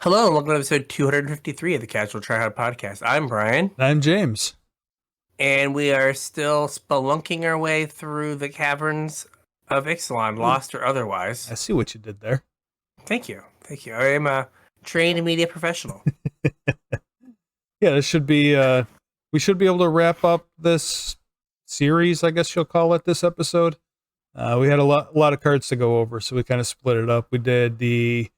Hello, and welcome to episode 253 of the Casual Tryhard Podcast. I'm Brian, I'm James. and we are still spelunking our way through the caverns of Ixalan, Ooh, lost or otherwise. I see what you did there. Thank you. Thank you. I am a trained media professional. Yeah, this should be we should be able to wrap up this series, I guess you'll call it, this episode. We had a lot of cards to go over, so we kind of split it up. We did the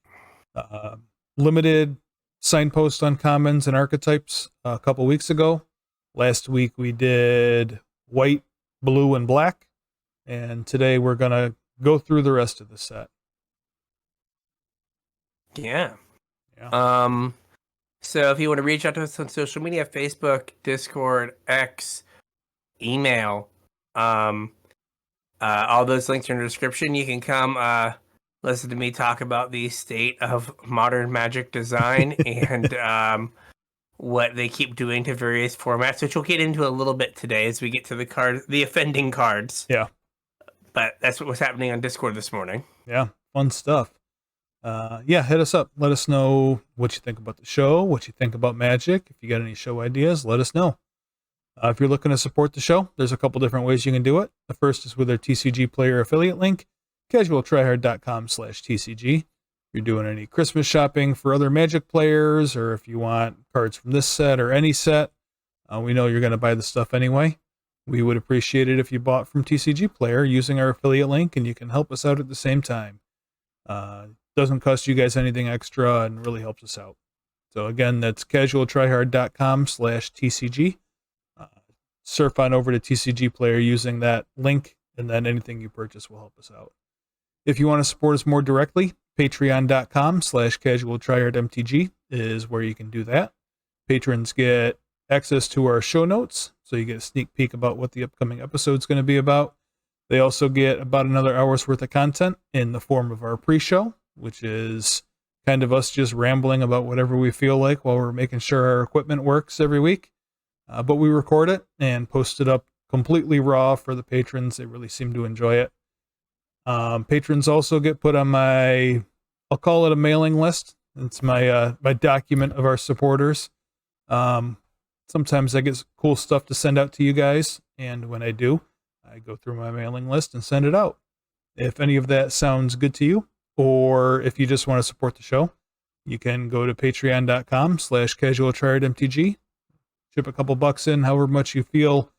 limited signpost uncommons and archetypes a couple weeks ago. Last week we did white, blue, and black, and today we're gonna go through the rest of the set. Yeah. Yeah. So if you want to reach out to us on social media, Facebook, Discord, X, email, all those links are in the description. You can come listen to me talk about the state of modern Magic design and what they keep doing to various formats, which we'll get into a little bit today as we get to the offending cards. Yeah. But that's what was happening on Discord this morning. Yeah, fun stuff. Hit us up. Let us know what you think about the show, what you think about Magic. If you got any show ideas, let us know. If you're looking to support the show, there's a couple different ways you can do it. The first is with our TCG player affiliate link, CasualTryHard.com/TCG. If you're doing any Christmas shopping for other Magic players, or if you want cards from this set or any set, we know you're going to buy the stuff anyway. We would appreciate it if you bought from TCG Player using our affiliate link, and you can help us out at the same time. Doesn't cost you guys anything extra and really helps us out. So again, that's CasualTryHard.com/TCG. Surf on over to TCG Player using that link, and then anything you purchase will help us out. If you want to support us more directly, Patreon.com/CasualTryHardMTG is where you can do that. Patrons get access to our show notes, so you get a sneak peek about what the upcoming episode is going to be about. They also get about another hour's worth of content in the form of our pre-show, which is kind of us just rambling about whatever we feel like while we're making sure our equipment works every week. But we record it and post it up completely raw for the patrons. They really seem to enjoy it. Patrons also get put on I'll call it a mailing list. It's my document of our supporters. Sometimes I get cool stuff to send out to you guys, and when I do, I go through my mailing list and send it out. If any of that sounds good to you, or if you just want to support the show, you can go to patreon.com/CasualTryHardMTG. Chip a couple bucks in, however much you feel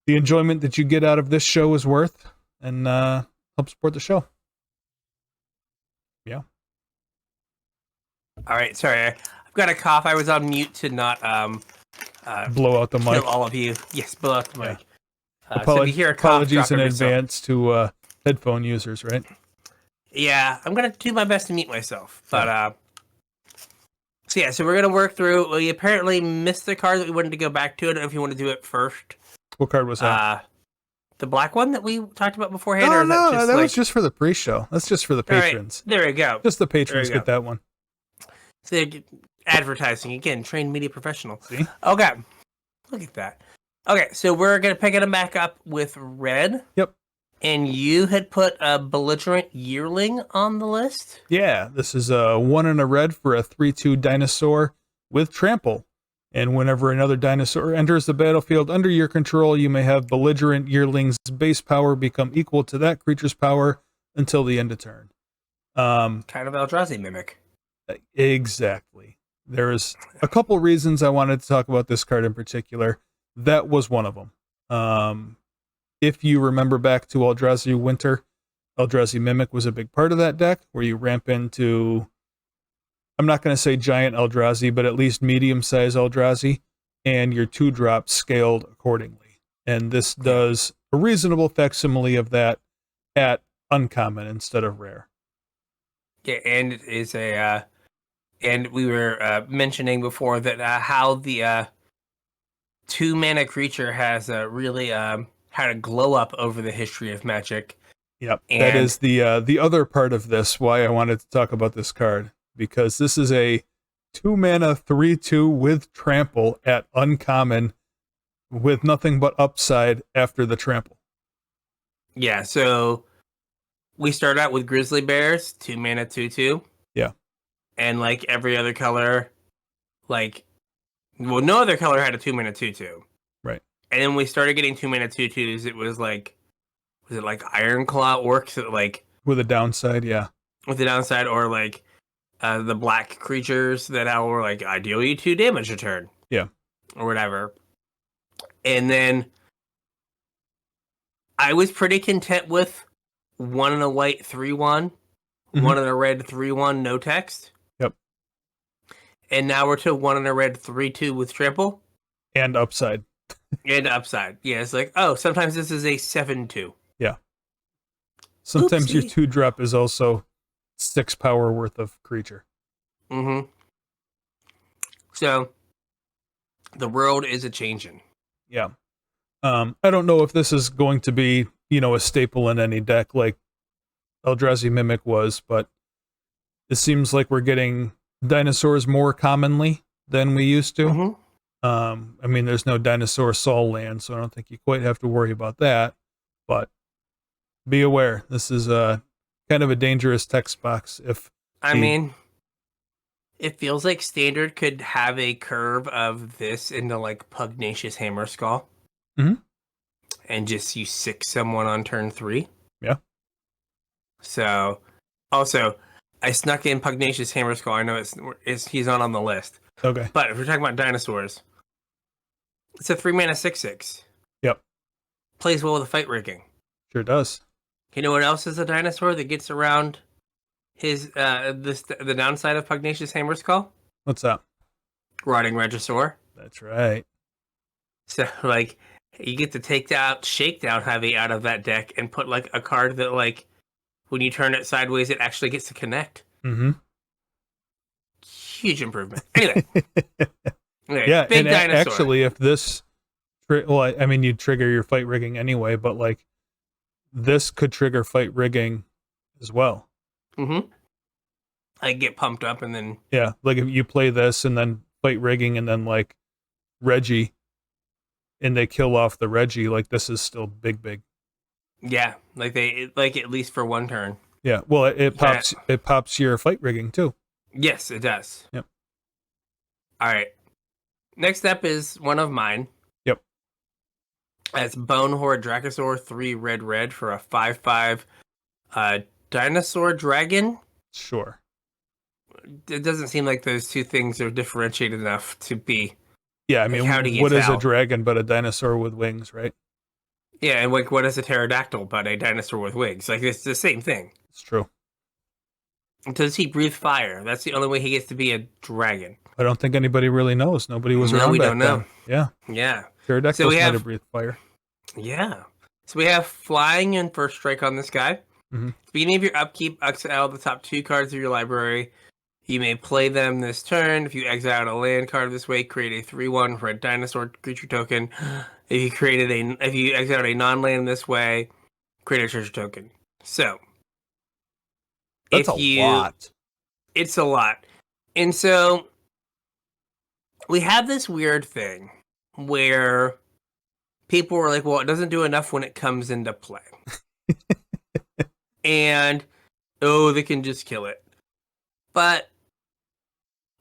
the enjoyment that you get out of this show is worth, and help support the show. Yeah. All right, sorry, I've got a cough. I was on mute to not Blow out the mic. kill all of you. Yes, blow out the mic. So if you hear a cough, apologies in advance to headphone users, right? Yeah, I'm gonna do my best to mute myself, but so we're gonna work through. We apparently missed the card that we wanted to go back to. I don't know if you want to do it first. What card was that? The black one that we talked about beforehand. No, that was just for the pre-show. That's just for the patrons. Right, there we go. Just the patrons get that one. So advertising again, trained media professional. See? Okay, look at that. Okay, so we're gonna pick it back up with red. Yep. And you had put a belligerent yearling on the list? Yeah, this is a 1 and a red for a 3/2 dinosaur with trample. And whenever another dinosaur enters the battlefield under your control, you may have belligerent yearling's base power become equal to that creature's power until the end of turn. Kind of Eldrazi mimic. Exactly. There's a couple reasons I wanted to talk about this card in particular. That was one of them. If you remember back to Eldrazi Winter, Eldrazi Mimic was a big part of that deck, where you ramp into, I'm not going to say giant Eldrazi, but at least medium-sized Eldrazi, and your 2-drop scaled accordingly. And this does a reasonable facsimile of that at uncommon instead of rare. Yeah, and it is and we were mentioning before that how the 2-mana creature has really had a glow up over the history of Magic. Yep, and that is the other part of this, why I wanted to talk about this card, because this is a 2-mana 3/2 with trample at uncommon with nothing but upside after the trample. Yeah, so we start out with Grizzly Bears, 2-mana 2/2. Yeah. and like every other color, like, well, no other color had a 2-mana 2/2. Right. And then we started getting 2-mana 2/2s. It was like, was it like Ironclaw Orcs that like With a downside, yeah. with the downside, or like the black creatures that were like, I deal you 2 damage a turn. Yeah. Or whatever. And then I was pretty content with 1 in a white 3/1, 1 in a red 3/1, no text. Yep. And now we're to 1 in a red 3/2 with trample. And upside. And upside. Yeah, it's like, oh, sometimes this is a 7/2. Yeah. Sometimes Oopsie. your 2-drop is also 6 power worth of creature. Mm-hmm. So the world is a changing. Yeah. I don't know if this is going to be, a staple in any deck like Eldrazi Mimic was, but it seems like we're getting dinosaurs more commonly than we used to. Mm-hmm. I mean, there's no dinosaur Sol land, so I don't think you quite have to worry about that. But be aware, this is kind of a dangerous text box. I mean, it feels like Standard could have a curve of this into like Pugnacious Hammer Skull. Mm-hmm. And just you 6 someone on turn 3. Yeah. So, also, I snuck in Pugnacious Hammer Skull. I know he's not on the list. Okay. But if we're talking about dinosaurs, it's a 3-mana 6/6. Yep. Plays well with the fight rigging. Sure does. You know what else is a dinosaur that gets around his the downside of Pugnacious Hammer Skull? What's that? Rotting Regisaur. That's right. So, like, you get to take out Shakedown Heavy out of that deck and put, like, a card that, like, when you turn it sideways, it actually gets to connect. Mm-hmm. Huge improvement. Anyway. Yeah, big and dinosaur. actually, if this... Well, I mean, you'd trigger your fight rigging anyway, but, like, this could trigger fight rigging as well. Mm-hmm. I get pumped up and then... Yeah, like, if you play this and then fight rigging and then, like, Reggie... and they kill off the Reggie, like, this is still big. Yeah, like at least for 1 turn. Yeah, well, it pops your fight rigging too. Yes, it does. Yep. All right. Next up is one of mine. Yep. That's Bonehorde Dracosaur 3 red for a 5/5 dinosaur dragon. Sure. It doesn't seem like those two things are differentiated enough to be... Yeah, I mean, what is a dragon but a dinosaur with wings, right? Yeah, and like, what is a pterodactyl but a dinosaur with wings? Like, it's the same thing. It's true. Does he breathe fire? That's the only way he gets to be a dragon. I don't think anybody really knows. Nobody was around we back don't know. then. Yeah. Yeah. Pterodactyls might have breathed fire. Yeah. So we have flying and first strike on this guy. Mm-hmm. At the beginning of your upkeep, exile the top 2 cards of your library. You may play them this turn. If you exile a land card this way, create a 3/1 red dinosaur creature token. If you exile a non-land this way, create a treasure token. So that's a lot. It's a lot. And so we have this weird thing where people were like, well, it doesn't do enough when it comes into play. And they can just kill it. But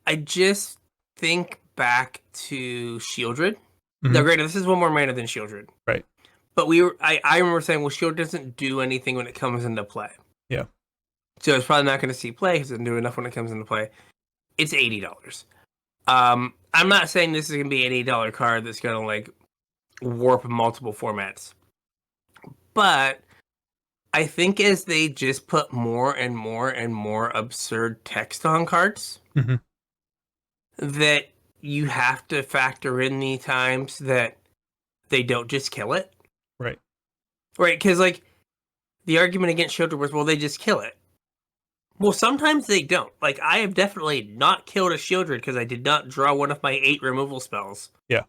I just think back to Shieldred. Mm-hmm. Now, granted, this is 1 more mana than Shieldred. Right. But I remember saying, well, Shield doesn't do anything when it comes into play. Yeah. So it's probably not going to see play because it doesn't do enough when it comes into play. It's $80. I'm not saying this is going to be an $80 card that's going to, like, warp multiple formats. But I think as they just put more and more and more absurd text on cards, mm-hmm. that you have to factor in the times that they don't just kill it. Right. Right, because, like, the argument against Shieldred was, well, they just kill it. Well, sometimes they don't. Like, I have definitely not killed a Shieldred because I did not draw one of my 8 removal spells. Yeah.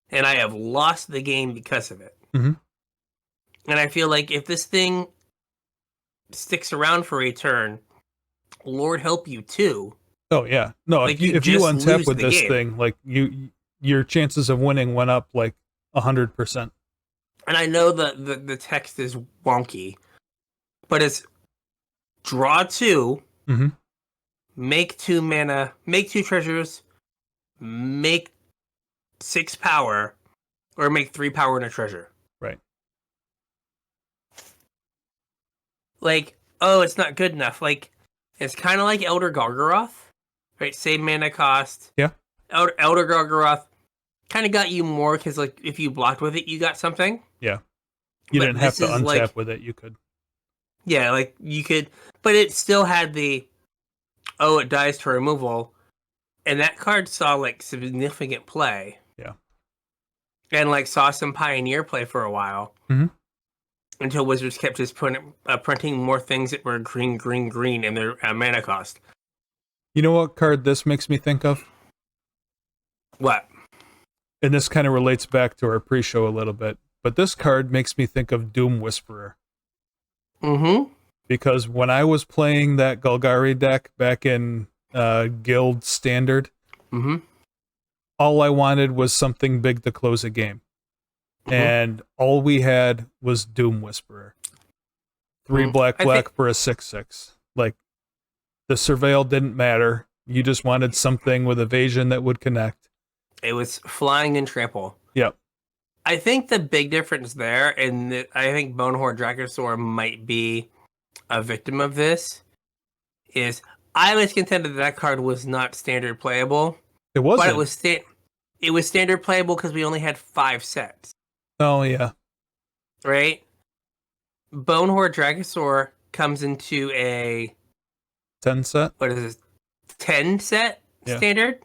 And I have lost the game because of it. Mm-hmm. And I feel like if this thing sticks around for a turn, Lord help you too. Oh yeah, no. Like, if you untap with this thing, like your chances of winning went up like 100%. And I know the text is wonky, but it's draw 2, mm-hmm. make 2 mana, make 2 treasures, make 6 power, or make 3 power and a treasure. Right. Like, oh, it's not good enough. Like, it's kind of like Elder Gargaroth, right? Same mana cost. Yeah. Elder Gargaroth kind of got you more because, like, if you blocked with it, you got something. Yeah. You But didn't have to this is, untap like- with it. You could. Yeah, like, you could, but it still had the, oh, it dies to removal. And that card saw, like, significant play. Yeah. And, like, saw some Pioneer play for a while. Mhm. Until Wizards kept just printing more things that were green, green, green in their mana cost. You know what card this makes me think of? What? And this kind of relates back to our pre-show a little bit. But this card makes me think of Doom Whisperer. Mm-hmm. Because when I was playing that Golgari deck back in Guild Standard, Mm-hmm. all I wanted was something big to close a game. Mhm. And all we had was Doom Whisperer. 3 black for a 6/6. Like, the surveil didn't matter. You just wanted something with evasion that would connect. It was flying and trample. Yep. I think the big difference there, and I think Bonehorde Dracosaur might be a victim of this, is I was contended that card was not standard playable. It wasn't. But it was standard playable because we only had 5 sets. Oh, yeah. Right? Bonehorde Dracosaur comes into a 10 set? what is this? 10 set Yeah. standard?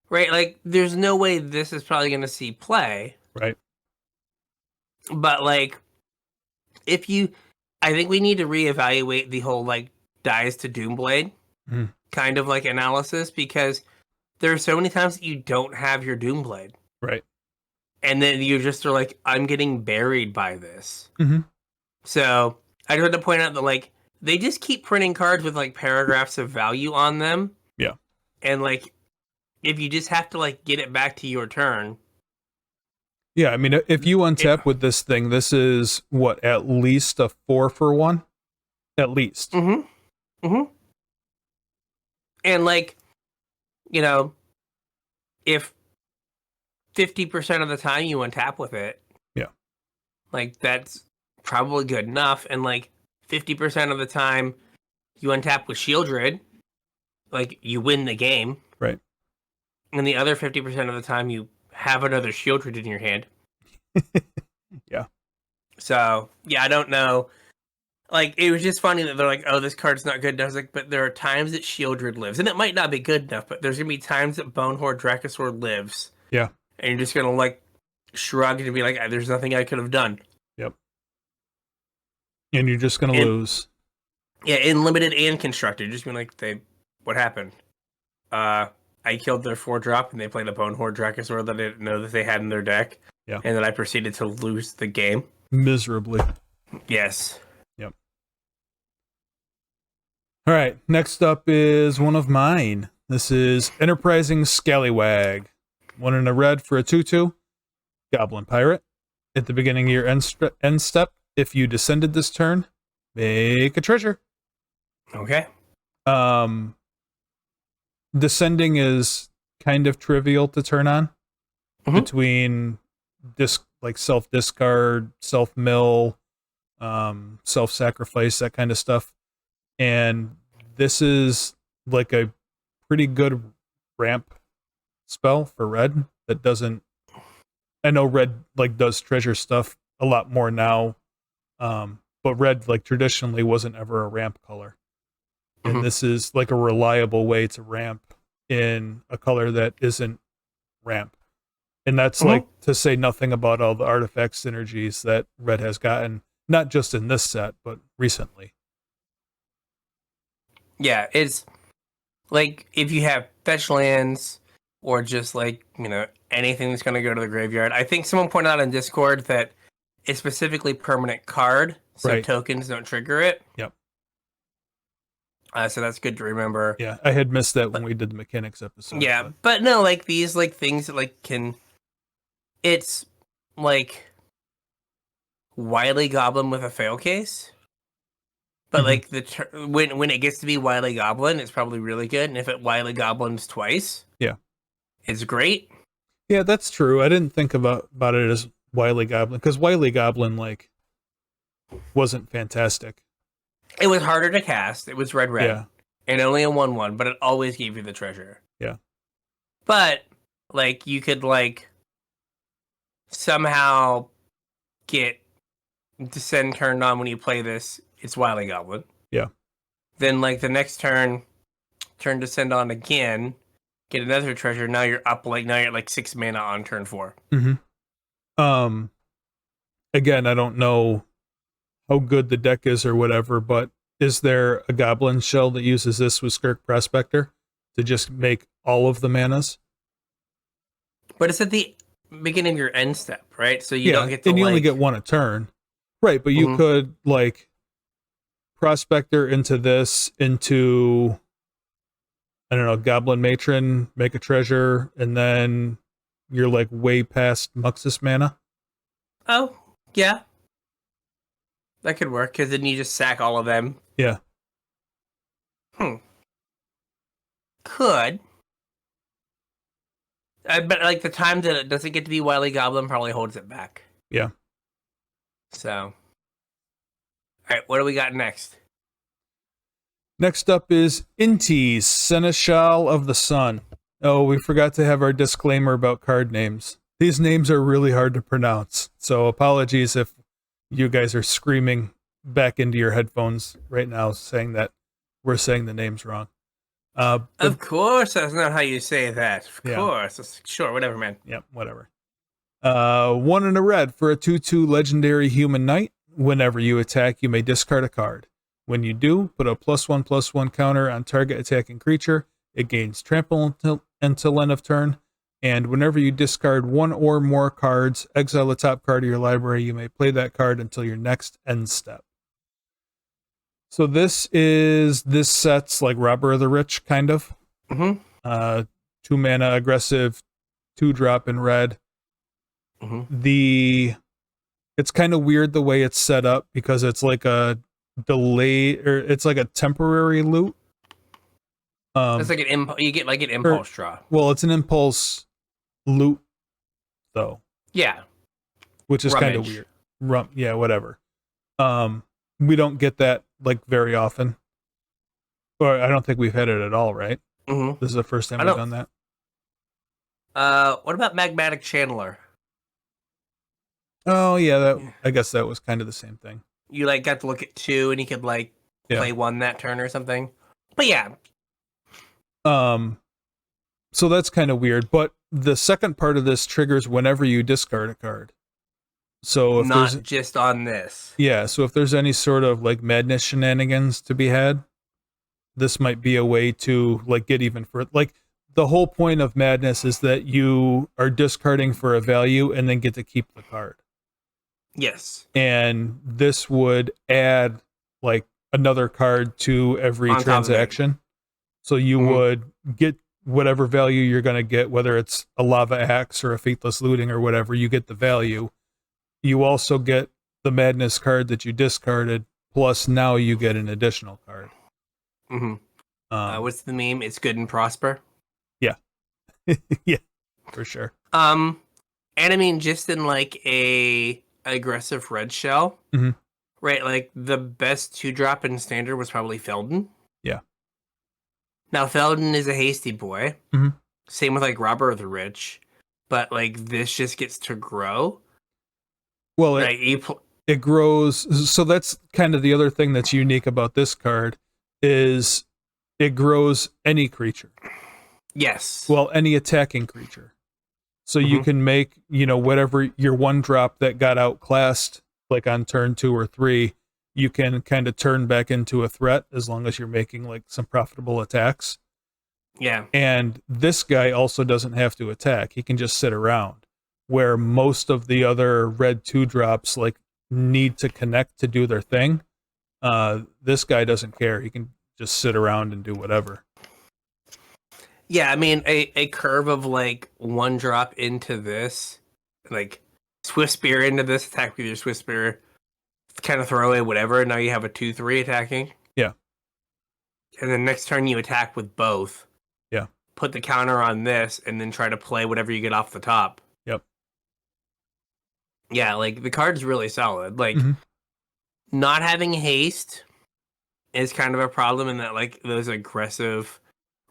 Right? Like, there's no way this is probably going to see play. Right. But, like, I think we need to reevaluate the whole, like, dies to Doomblade kind of, like, analysis, because there are so many times that you don't have your Doomblade. Right. And then you just are like, I'm getting buried by this. Mm-hmm. So, I just want to point out that, like, they just keep printing cards with, like, paragraphs of value on them. Yeah. And, like, if you just have to, like, get it back to your turn. Yeah, I mean, if you untap with this thing, this is, what, at least a 4-for-1? At least. Mm-hmm. Mm-hmm. And, like, you know, if 50% of the time you untap with it. Yeah. Like, that's probably good enough. And, like, 50% of the time you untap with Shieldred, like, you win the game. Right. And the other 50% of the time you have another Shieldred in your hand. Yeah. So, yeah, I don't know. Like, it was just funny that they're like, oh, this card's not good. And I was like, but there are times that Shieldred lives. And it might not be good enough, but there's going to be times that Bonehorde Dracosaur lives. Yeah. And you're just going to, like, shrug and be like, there's nothing I could have done. Yep. And you're just going to lose. Yeah, in limited and constructed. Just being like, what happened? I killed their 4-drop and they played a Bonehorde Dracosaur that I didn't know that they had in their deck. Yeah. And then I proceeded to lose the game. Miserably. Yes. Yep. All right. Next up is one of mine. This is Enterprising Scallywag. 1 in a red for a 2/2. Goblin Pirate. At the beginning of your end step, if you descended this turn, make a treasure. Okay. Descending is kind of trivial to turn on. Mhm. Between self-discard, self-mill, self-sacrifice, that kind of stuff. And this is like a pretty good ramp spell for red that doesn't... I know red like does treasure stuff a lot more now, but red like traditionally wasn't ever a ramp color. And this is like a reliable way to ramp in a color that isn't ramp. And that's like to say nothing about all the artifact synergies that red has gotten, not just in this set, but recently. Yeah, it's like if you have fetch lands or just like, anything that's going to go to the graveyard. I think someone pointed out in Discord that it's specifically permanent card, so Right. tokens don't trigger it. Yep. So that's good to remember. Yeah, I had missed that when we did the mechanics episode. Yeah, but no, like these like things that like it's like Wily Goblin with a fail case. But Mhm. like when it gets to be Wily Goblin, it's probably really good. And if it Wily Goblins twice, Yeah. it's great. Yeah, that's true. I didn't think about it as Wily Goblin, because Wily Goblin like wasn't fantastic. It was harder to cast. It was red, Yeah. and only a 1/1, but it always gave you the treasure. Yeah. But like you could like somehow get Descend turned on when you play this. It's Wily Goblin. Yeah. Then like the next turn Descend on again, get another treasure. Now you're up now you're at like 6 mana on turn 4. Mm-hmm. Again, I don't know how good the deck is or whatever, but is there a Goblin shell that uses this with Skirk Prospector to just make all of the manas? But it's at the beginning of your end step, right? So you don't get to and you only get one a turn. Right, but you could like Prospector into this, into I don't know, Goblin Matron, make a treasure, and then you're like way past Muxus mana. Oh, yeah. That could work, because then you just sack all of them. Yeah. Could. But like the time that it doesn't get to be Wily Goblin probably holds it back. Yeah. So. Alright, what do we got next? Next up is Intis, Seneschal of the Sun. Oh, we forgot to have our disclaimer about card names. These names are really hard to pronounce, so apologies if you guys are screaming back into your headphones right now saying that we're saying the names wrong. Of course, that's not how you say that. Of Yeah. course. Sure, whatever, man. Yep, whatever. 1 and a red for a 2/2 legendary human knight. Whenever you attack, you may discard a card. When you do, put a +1/+1 counter on target attacking creature. It gains trample until end of turn. And whenever you discard one or more cards, exile the top card of your library. You may play that card until your next end step. So this set's like Robber of the Rich, kind of. 2 mana aggressive, 2-drop in red. It's kind of weird the way it's set up, because it's like a delay, or it's like a temporary loot. It's like you get like an impulse draw. Well, it's an impulse loot though. Yeah. Which is kind of weird. Yeah, whatever. We don't get that like very often. Or I don't think we've had it at all, right? This is the first time we've done that. What about Magmatic Channeler? Oh yeah, I guess that was kind of the same thing. You like got to look at 2 and you could like play 1 that turn or something. But yeah. So that's kind of weird, but the second part of this triggers whenever you discard a card. So if not just on this. Yeah, so if there's any sort of like madness shenanigans to be had, this might be a way to like get even further. Like the whole point of madness is that you are discarding for a value and then get to keep the card. Yes. And this would add like another card to every transaction. So you would get whatever value you're going to get, whether it's a lava axe or a faithless looting or whatever, you get the value. You also get the madness card that you discarded, plus now you get an additional card. What's the meme? It's good and prosper. Yeah. Yeah, for sure. And I mean, just in like a aggressive red shell, right? Like the best 2-drop in standard was probably Felden. Yeah. Now Felden is a hasty boy. Same with like Robber of the Rich, but like this just gets to grow. Well, right? It grows. So that's kind of the other thing that's unique about this card is it grows any creature. Yes. Well, any attacking creature. So you can make, whatever your 1-drop that got outclassed, like on turn 2 or 3, you can kind of turn back into a threat as long as you're making like some profitable attacks. Yeah. And this guy also doesn't have to attack. He can just sit around, where most of the other red 2-drops like need to connect to do their thing. This guy doesn't care. He can just sit around and do whatever. Yeah, I mean, a curve of like 1-drop into this, like Swift Spear into this, attack with your Swift Spear, kind of throw away whatever. Now you have a 2/3 attacking. Yeah. And then next turn you attack with both. Yeah. Put the counter on this, and then try to play whatever you get off the top. Yep. Yeah, like the card's really solid. Like Mm-hmm. not having haste is kind of a problem in that like those aggressive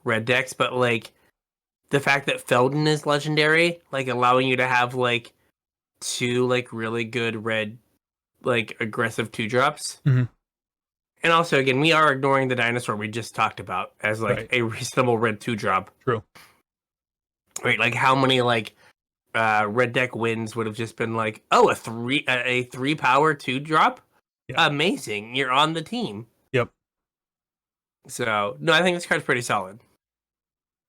red decks, but like the fact that Felden is legendary, like allowing you to have like 2 like really good red like aggressive 2-drops. Mm-hmm. And also again, we are ignoring the dinosaur we just talked about as like Right. a reasonable red 2-drop. True. Right, like how many like red deck wins would have just been like, oh, a 3 power 2-drop? Yeah. Amazing. You're on the team. Yep. So, no, I think this card's pretty solid.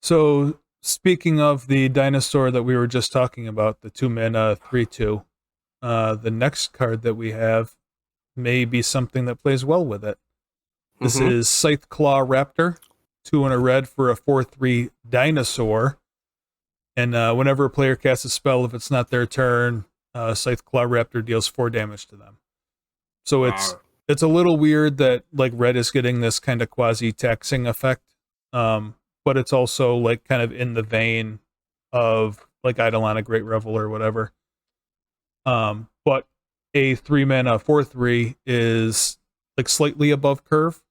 So, speaking of the dinosaur that we were just talking about, the 2-mana 3/2, the next card that we have may be something that plays well with it. This is Scythe Claw Raptor, 2 and a red for a 4/3 dinosaur. And whenever a player casts a spell, if it's not their turn, Scythe Claw Raptor deals 4 damage to them. So it's a little weird that like red is getting this kind of quasi-taxing effect, but it's also like kind of in the vein of like Eidolon, a Great Revel or whatever. But a 3-mana 4/3 is like slightly above curve,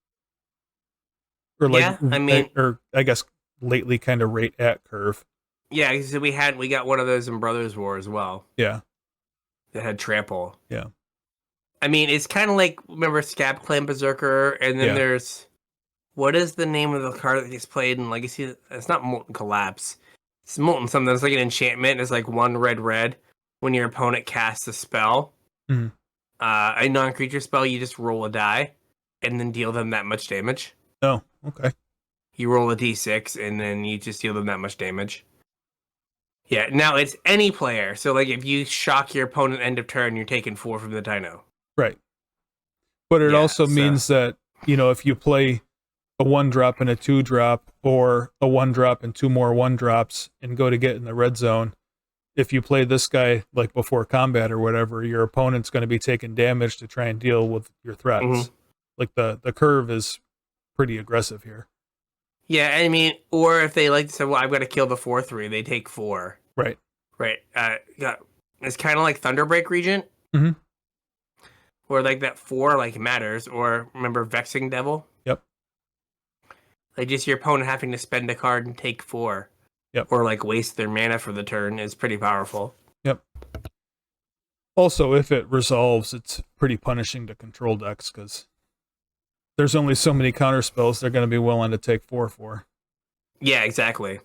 or like Yeah, I mean, or I guess lately kind of right at curve. yeah, because we got one of those in Brothers War as well Yeah, that had trample. yeah. I mean, it's kind of like, remember Scab Clan Berserker, and then there's, what is the name of the card that gets played in Legacy? It's not Molten Collapse. It's Molten something. It's like an enchantment. It's like 1 red. When your opponent casts a spell, Mhm. A non-creature spell, you just roll a die and then deal them that much damage. Oh, okay. You roll a d6 and then you just deal them that much damage. Yeah, now it's any player. So like if you shock your opponent end of turn, you're taking 4 from the dino. Right. But it also means that, you know, if you play a 1-drop and a 2-drop, or a 1-drop and 2 more 1-drops and go to get in the red zone, if you play this guy like before combat or whatever, your opponent's going to be taking damage to try and deal with your threats. Mhm. Like the curve is pretty aggressive here. Yeah, I mean, or if they like to say, well, I've got to kill the 4/3, they take 4. Right. Right. It's kind of like Thunderbreak Regent. Mhm. Where like that 4 like matters. Or remember Vexing Devil? Yep. Like just your opponent having to spend a card and take 4. Yep. Or like waste their mana for the turn is pretty powerful. Yep. Also, if it resolves, it's pretty punishing to control decks because there's only so many counter spells they're going to be willing to take 4 for. Yeah, exactly.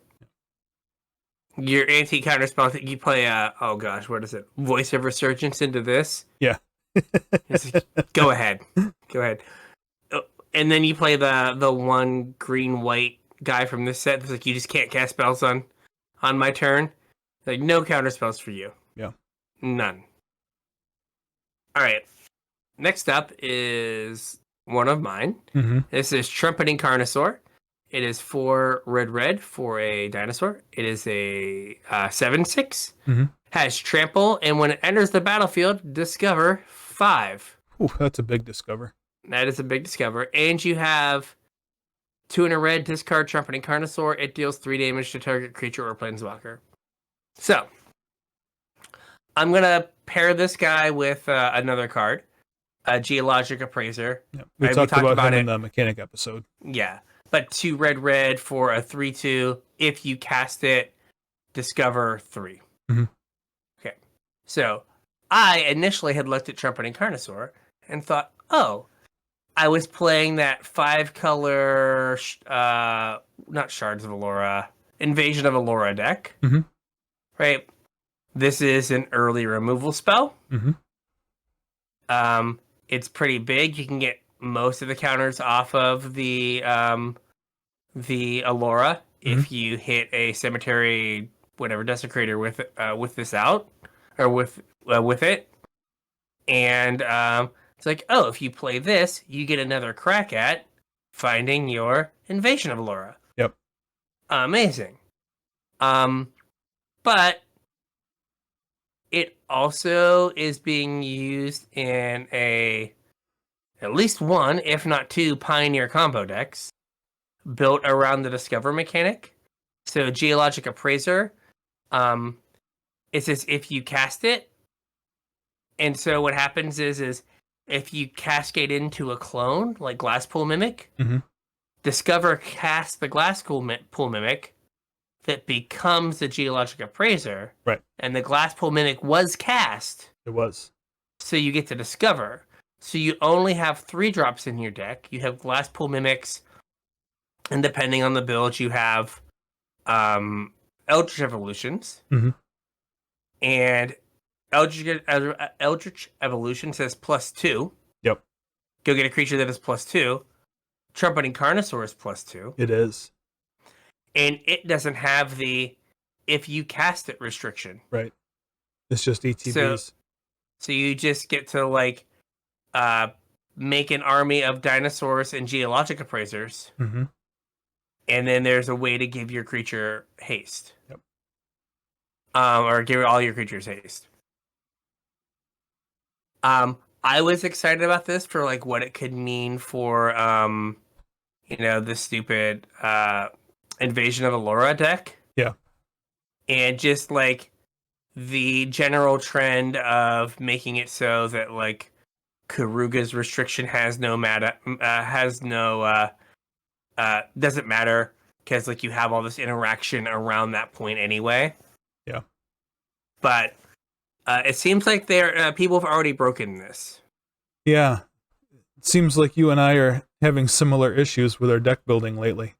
Your anti-counter spell, you play, oh gosh, what is it? Voice of Resurgence into this? Yeah. Go ahead. Go ahead. And then you play the 1 green-white guy from this set. It's like, you just can't cast spells on my turn. Like, no counter spells for you. Yeah. None. All right. Next up is one of mine. Mm-hmm. This is Trumpeting Carnosaur. It is 4 red for a dinosaur. It is a 7/6. Mm-hmm. Has trample, and when it enters the battlefield, discover 5. Ooh, that's a big discover. That is a big discover. And you have 2 and a red, discard Trumpeting Carnosaur. It deals 3 damage to target creature or planeswalker. So, I'm going to pair this guy with another card, a Geologic Appraiser. Yeah. We talked about him in the mechanic episode. Yeah, but 2 red for a 3/2. If you cast it, discover 3. Mm-hmm. Okay, so I initially had looked at Trumpeting Carnosaur and thought, oh, I was playing that 5-color, not Shards of Allura, Invasion of Allura deck. Mm-hmm. Right? This is an early removal spell. Mm-hmm. It's pretty big. You can get most of the counters off of the Allura if you hit a Cemetery, whatever, Desecrator with this out, or with it. And it's like, oh, if you play this, you get another crack at finding your Invasion of Allura. Yep. Amazing. But it also is being used in a at least one, if not two, Pioneer combo decks built around the Discover mechanic. So Geologic Appraiser, it says if you cast it, and so what happens is if you cascade into a clone like Glasspool Mimic, Discover casts the Glasspool Mimic that becomes the Geologic Appraiser, right? And the Glasspool Mimic was cast. It was. So you get to Discover. So you only have 3 drops in your deck. You have Glasspool Mimics, and depending on the build, you have Eldritch Evolutions. And Eldritch Evolution says +2. Yep. Go get a creature that is +2. Trumpeting Carnosaur is +2. It is. And it doesn't have the if you cast it restriction. Right. It's just ETBs. So you just get to like make an army of dinosaurs and Geologic Appraisers. And then there's a way to give your creature haste. Yep. Or give all your creatures haste. I was excited about this for like what it could mean for the stupid Invasion of Allura deck. Yeah. And just like the general trend of making it so that like Karuga's restriction has no doesn't matter because like you have all this interaction around that point anyway. Yeah. But it seems like people have already broken this. Yeah. It seems like you and I are having similar issues with our deck building lately.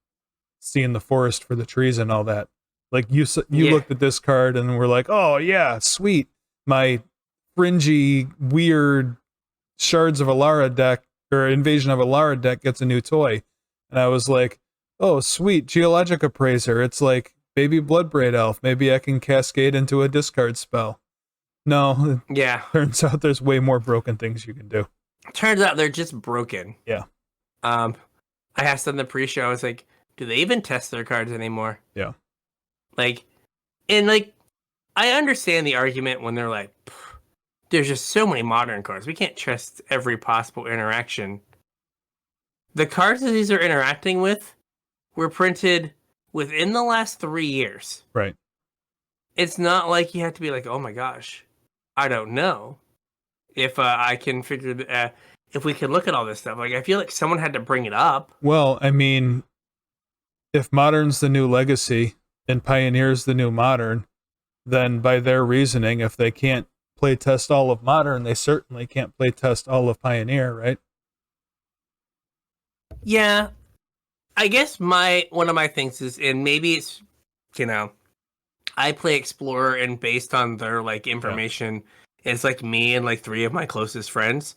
Seeing the forest for the trees and all that. Like you looked at this card and were like, oh yeah, sweet. My fringy, weird Shards of Alara deck or Invasion of Alara deck gets a new toy. And I was like, oh sweet, Geologic Appraiser. It's like baby Bloodbraid Elf. Maybe I can cascade into a discard spell. No. Yeah. Turns out there's way more broken things you can do. Turns out they're just broken. Yeah. I asked on the pre-show, I was like, do they even test their cards anymore? Yeah. I understand the argument when they're like, there's just so many modern cards. We can't trust every possible interaction. The cards that these are interacting with were printed within the last 3 years. Right. It's not like you have to be like, oh my gosh, I don't know if I can figure if we can look at all this stuff. Like, I feel like someone had to bring it up. Well, I mean, if Modern's the new Legacy and Pioneer's the new Modern, then by their reasoning, if they can't play test all of Modern, they certainly can't play test all of Pioneer, right? Yeah. I guess one of my things is, and maybe it's, I play Explorer, and based on their like information, it's like me and like 3 of my closest friends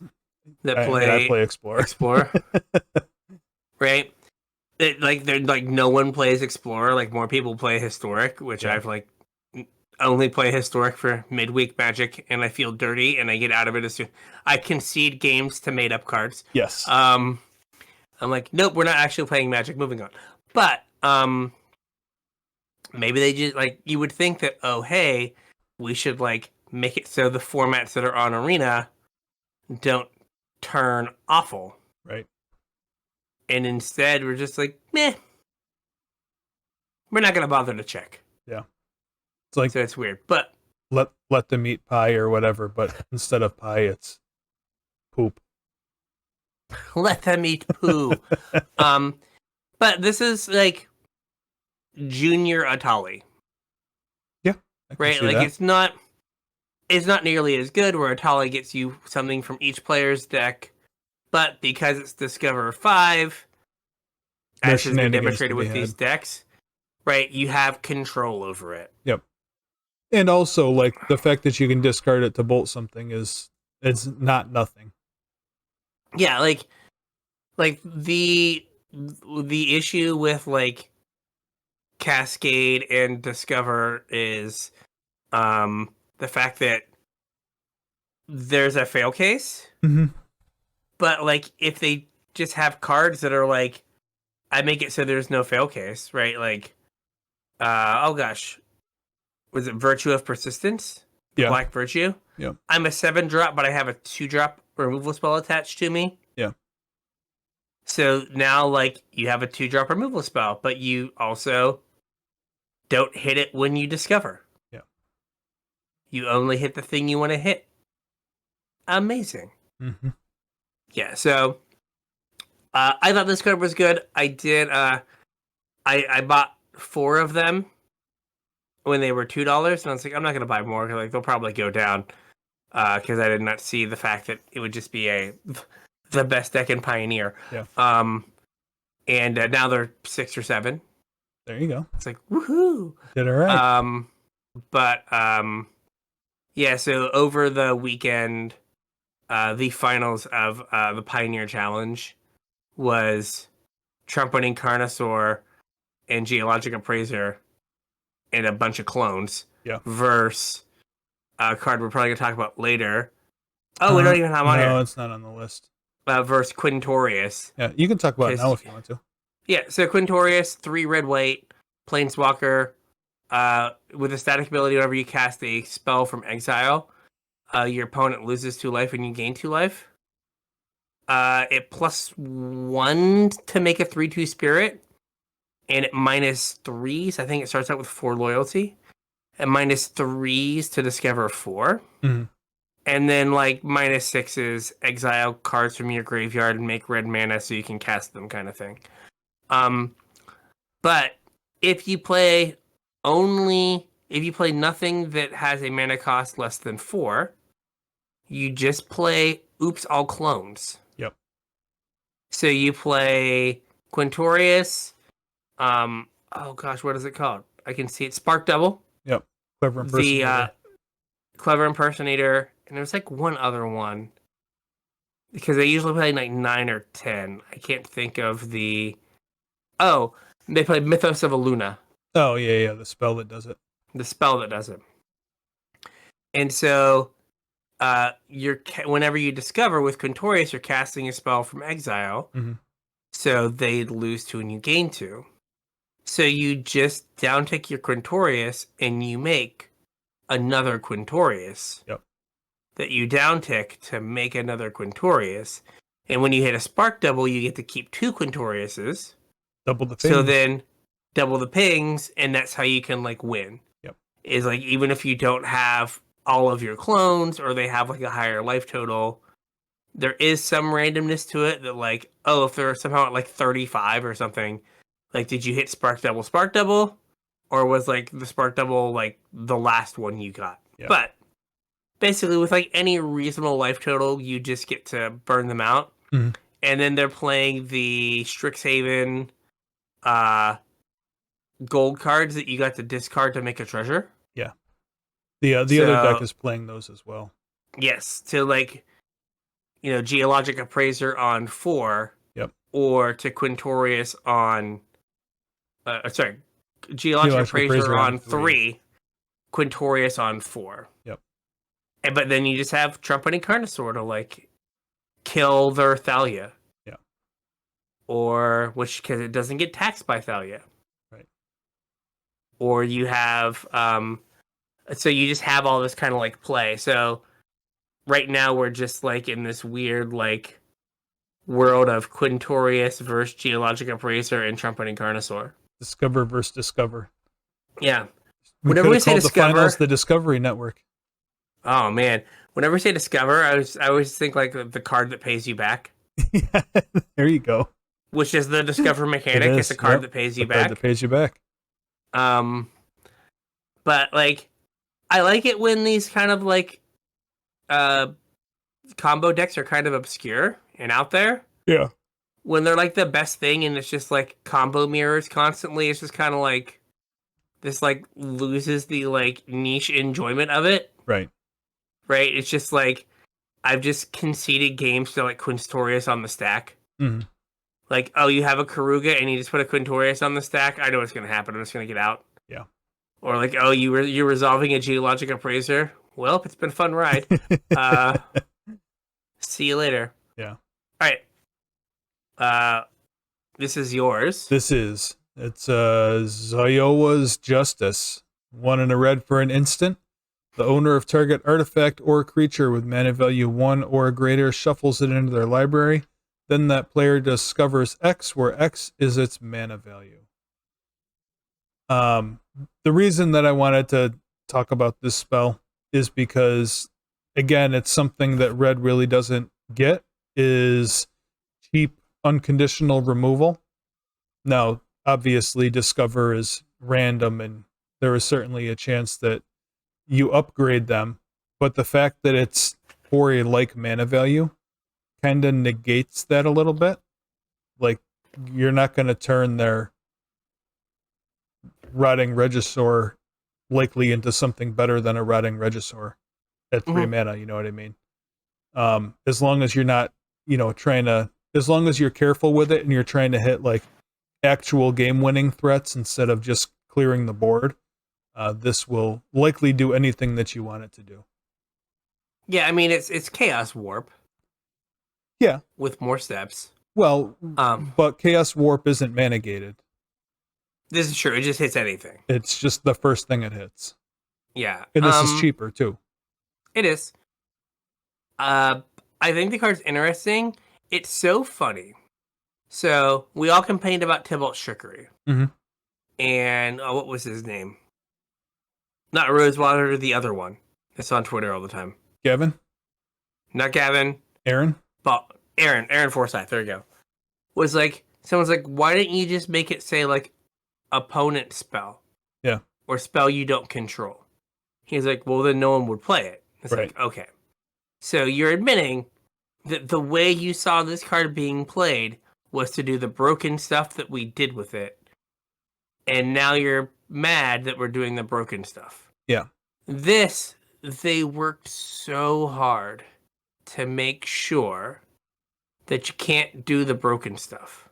that I play Explorer. Right? They're like no one plays Explorer. Like more people play Historic, which I've like only play Historic for midweek Magic, and I feel dirty, and I get out of it as soon. I concede games to made up cards. Yes. I'm like, nope, we're not actually playing Magic. Moving on. But maybe they just like, you would think that, oh hey, we should like make it so the formats that are on Arena don't turn awful. Right. And instead, we're just like, meh. We're not going to bother to check. Yeah. It's like, so it's weird. But let them eat pie or whatever, but instead of pie, it's poop. Let them eat poo. But this is like junior Atali. Yeah. Right? Like that. It's not nearly as good where Atali gets you something from each player's deck. But because it's Discover 5, as has been demonstrated with these decks, right, you have control over it. Yep. And also, like, the fact that you can discard it to bolt something it's not nothing. Yeah, like the issue with, like, Cascade and Discover is the fact that there's a fail case. Mm-hmm. But, like, if they just have cards that are, like, I make it so there's no fail case, right? Like, oh gosh. Was it Virtue of Persistence? Yeah. Black Virtue? Yeah. I'm a 7-drop, but I have a 2-drop removal spell attached to me. Yeah. So now, like, you have a 2-drop removal spell, but you also don't hit it when you discover. Yeah. You only hit the thing you want to hit. Amazing. Mm-hmm. Yeah, so I thought this card was good. I did. I bought 4 of them when they were $2, and I was like, I'm not gonna buy more because like they'll probably go down. Because I did not see the fact that it would just be the best deck in Pioneer. Yeah. And now they're 6 or 7. There you go. It's like woohoo! Did all right. But yeah. So over the weekend, the finals of the Pioneer Challenge was Trumpeting Carnosaur and Geologic Appraiser and a bunch of clones. Yeah. Versus a card we're probably gonna talk about later. Oh, we don't even have on here. No, it's not on the list. Versus Quintorius. Yeah, you can talk about it now if you want to. Yeah, so Quintorius, 3 red white, Planeswalker, with a static ability whenever you cast a spell from exile, your opponent loses 2 life and you gain 2 life. It +1 to make a 3/2 spirit, and it -3s. I think it starts out with 4 loyalty, and -3s to discover 4. Mm-hmm. And then like -6s, exile cards from your graveyard and make red mana so you can cast them, kind of thing. But if you play nothing that has a mana cost less than 4, you just play Oops All Clones. Yep. So you play Quintorius. Oh gosh, what is it called? I can see it. Spark Double. Yep. Clever Impersonator. The Clever Impersonator. And there's like one other one. Because they usually play like 9 or 10. I can't think of the... Oh, they play Mythos of Aluna. Oh, yeah, the spell that does it. The spell that does it. And so, whenever you discover with Quintorius, you're casting a spell from exile. Mm-hmm. So they lose 2 and you gain 2. So you just downtick your Quintorius and you make another Quintorius. Yep. That you downtick to make another Quintorius. And when you hit a Spark Double, you get to keep 2 Quintoriuses. Double the pings. So then double the pings, and that's how you can like win. Yep. Is like even if you don't have all of your clones or they have like a higher life total, there is some randomness to it that like, oh, if they're somehow at like 35 or something, like did you hit Spark Double? Or was like the Spark Double like the last one you got? Yep. But basically with like any reasonable life total, you just get to burn them out. Mm-hmm. And then they're playing the Strixhaven gold cards that you got to discard to make a treasure. Yeah. The other deck is playing those as well. Yes. To like, Geologic Appraiser on 4. Yep. Or to Quintorius on Geologic Appraiser on 3. Quintorius on 4. Yep. But then you just have Trumpeting Carnosaur to like kill their Thalia. Yeah. Or because it doesn't get taxed by Thalia. Right. Or you have so you just have all this kind of like play. So right now we're just like in this weird like world of Quintorius versus Geologic Appraiser and Trumpeting Carnosaur. Discover versus Discover. Yeah. Whenever we say Discover, the finals the Discovery Network. Oh man. Whenever we say Discover, I always think like the card that pays you back. Yeah, there you go. Which is the Discover mechanic. It's a card that pays you back. Card that pays you back. But like, I like it when these kind of like combo decks are kind of obscure and out there. Yeah. When they're like the best thing and it's just like combo mirrors constantly, it's just kind of like this like loses the like niche enjoyment of it. Right. Right? It's just like I've just conceded games to like Quintorius on the stack. Mm-hmm. Like, oh, you have a Karuga and you just put a Quintorius on the stack. I know what's going to happen. I'm just going to get out. Yeah. Or like, oh, you're resolving a Geologic Appraiser. Well, it's been a fun ride. See you later. Yeah. All right. This is yours. It's Zoyowa's Justice. 1 and a red for an instant. The owner of target artifact or creature with mana value 1 or greater shuffles it into their library. then that player discovers X, where X is its mana value. The reason that I wanted to talk about this spell is because, again, it's something that red really doesn't get, is cheap unconditional removal. Now, obviously, discover is random, and there is certainly a chance that you upgrade them, but the fact that it's for a like mana value kind of negates that a little bit. Like, you're not going to turn their Rotting Regisaur likely into something better than a Rotting Regisaur at 3 mana, you know what I mean? As long as you're not, as long as you're careful with it and you're trying to hit like actual game-winning threats instead of just clearing the board, this will likely do anything that you want it to do. Yeah, I mean it's Chaos Warp. Yeah, with more steps. Well, but Chaos Warp isn't mana gated. This is true. It just hits anything. It's just the first thing it hits. Yeah, and this is cheaper too. It is. I think the card's interesting. It's so funny. So we all complained about Tybalt's trickery. And what was his name? Not Rosewater, the other one. It's on Twitter all the time. Gavin? Not Gavin. Aaron? But Aaron Forsyth. There you go. Was like, someone's like, why didn't you just make it say like opponent spell? Yeah. Or spell you don't control. He's like, well, then no one would play it. It's right. like, okay. So you're admitting that the way you saw this card being played was to do the broken stuff that we did with it. And now you're mad that we're doing the broken stuff. Yeah. This, they worked so hard to make sure that you can't do the broken stuff.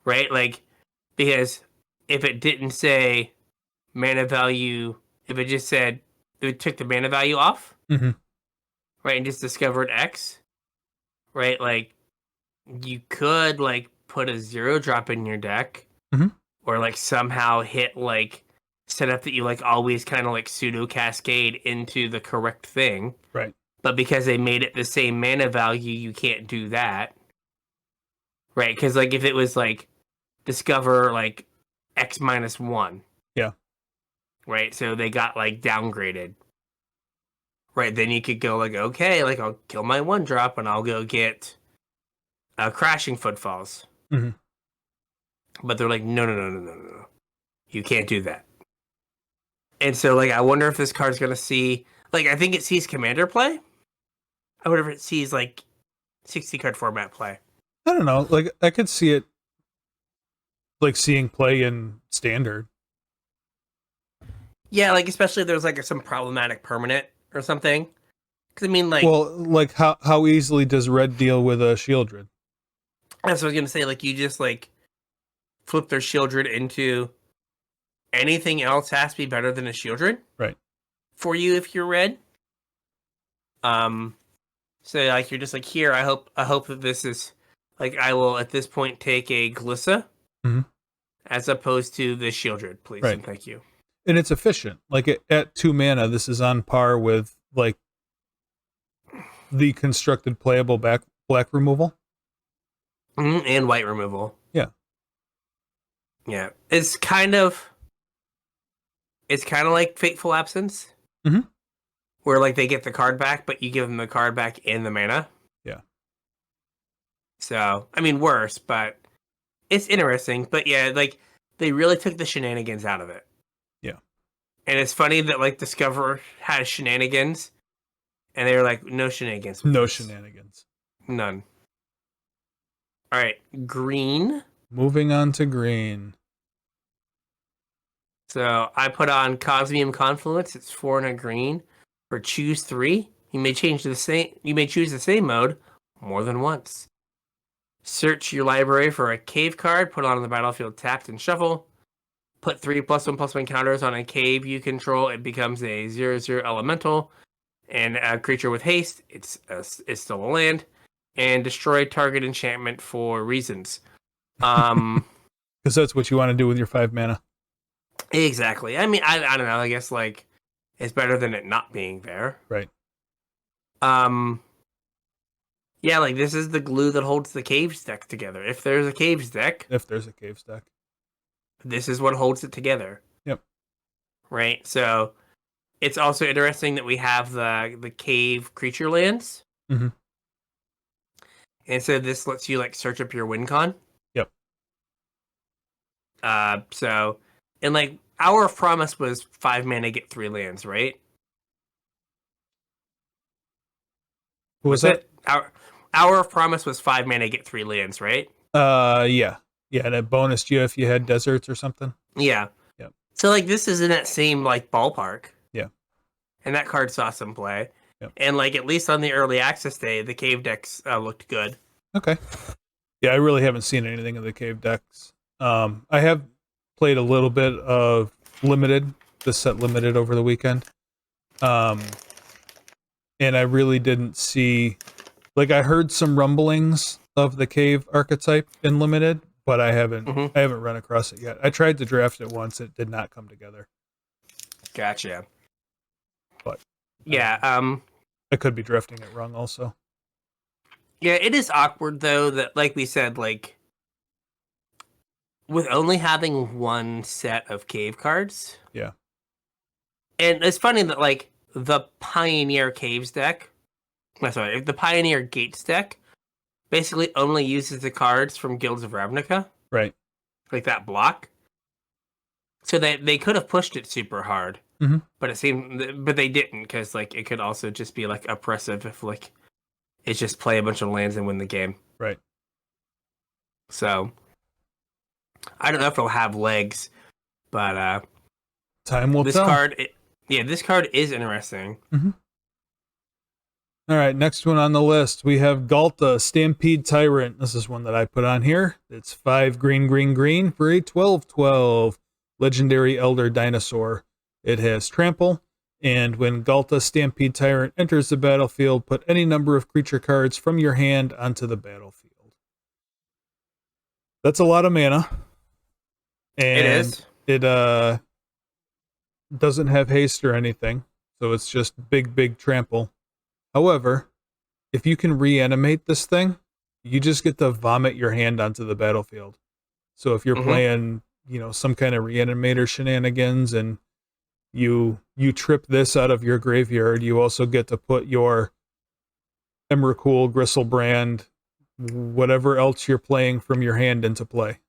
Right? Like, because if it didn't say mana value, if it just said, it took the mana value off, right, and just discovered X, right, like, you could, like, put a 0-drop in your deck, or, like, somehow hit, like, set up that you, like, always kind of, like, pseudo-cascade into the correct thing. Right. But because they made it the same mana value, you can't do that. Right? Because, like, if it was, like, discover, like, X minus 1. Yeah. Right? So they got, like, downgraded. Right? Then you could go, like, okay, like, I'll kill my 1-drop and I'll go get Crashing Footfalls. But they're like, no. You can't do that. And so, like, I wonder if this card's going to see... Like, I think it sees Commander play. I wonder if it sees, like, 60-card format play. I don't know. Like, I could see it, like, seeing play in Standard. Yeah, like, especially if there's, like, some problematic permanent or something. Because, I mean, like... Well, like, how easily does Red deal with a Shieldred? That's what I was going to say. Like, you just, like, flip their Shieldred into... Anything else has to be better than a Shieldred. Right. For you if you're red. So, like, you're just like, here, I hope that this is... Like, I will, at this point, take a Glissa. As opposed to the Shieldred, please. Right. And thank you. And it's efficient. Like, at 2 mana, this is on par with, like, the constructed playable black removal. And white removal. Yeah. Yeah. It's kind of like Fateful Absence. Where, like, they get the card back, but you give them the card back and the mana. Yeah. So, I mean, worse, but it's interesting. But yeah, like, they really took the shenanigans out of it. Yeah. And it's funny that, like, Discover has shenanigans, and they were like, no shenanigans. No shenanigans. None. All right, green. Moving on to green. So I put on Cosmium Confluence. It's 4 and a green for choose 3. You may choose the same mode more than once. Search your library for a cave card. Put it on the battlefield tapped and shuffle. Put 3 +1/+1 counters on a cave you control. It becomes a 0/0 elemental. And a creature with haste. It's still a land. And destroy target enchantment for reasons. Because that's what you want to do with your 5 mana. Exactly. I mean, I don't know. I guess, like, it's better than it not being there. Right. Yeah, like this is the glue that holds the caves deck together. If there's a caves deck, If there's a caves deck. this is what holds it together. Yep. Right? So it's also interesting that we have the cave creature lands. Mm-hmm. And so this lets you like search up your win con. Yep. So and like Hour of Promise was 5 mana, get 3 lands, right? What was that? Hour of Promise was 5 mana, get 3 lands, right? Yeah. Yeah, and it bonused you if you had deserts or something. Yeah. Yep. So like this is in that same like ballpark. Yeah. And that card saw some play. Yep. And like at least on the early access day, the cave decks looked good. Okay. Yeah, I really haven't seen anything of the cave decks. I have played a little bit of limited, the set limited over the weekend. And I really didn't see, like, I heard some rumblings of the cave archetype in limited, but I haven't run across it yet. I tried to draft it once; it did not come together. Gotcha. But yeah, I could be drafting it wrong, also. Yeah, it is awkward though that, like we said, like with only having one set of cave cards. Yeah. And it's funny that like the Pioneer Caves deck, the Pioneer Gates deck, basically only uses the cards from Guilds of Ravnica. Right. Like that block. So they could have pushed it super hard, but they didn't, because like it could also just be like oppressive if like it's just play a bunch of lands and win the game. Right. So I don't know if it'll have legs, but time will this tell. This card is interesting. All right, next one on the list, we have Galta, Stampede Tyrant. This is one that I put on here. It's 5 green for a 12/12 legendary elder dinosaur. It has trample, and when Galta Stampede Tyrant enters the battlefield, put any number of creature cards from your hand onto the battlefield. That's a lot of mana. And it is. It doesn't have haste or anything, so it's just big trample. However, if you can reanimate this thing, you just get to vomit your hand onto the battlefield. So if you're playing, some kind of reanimator shenanigans and you trip this out of your graveyard, you also get to put your Emrakul, Gristlebrand, whatever else you're playing from your hand into play.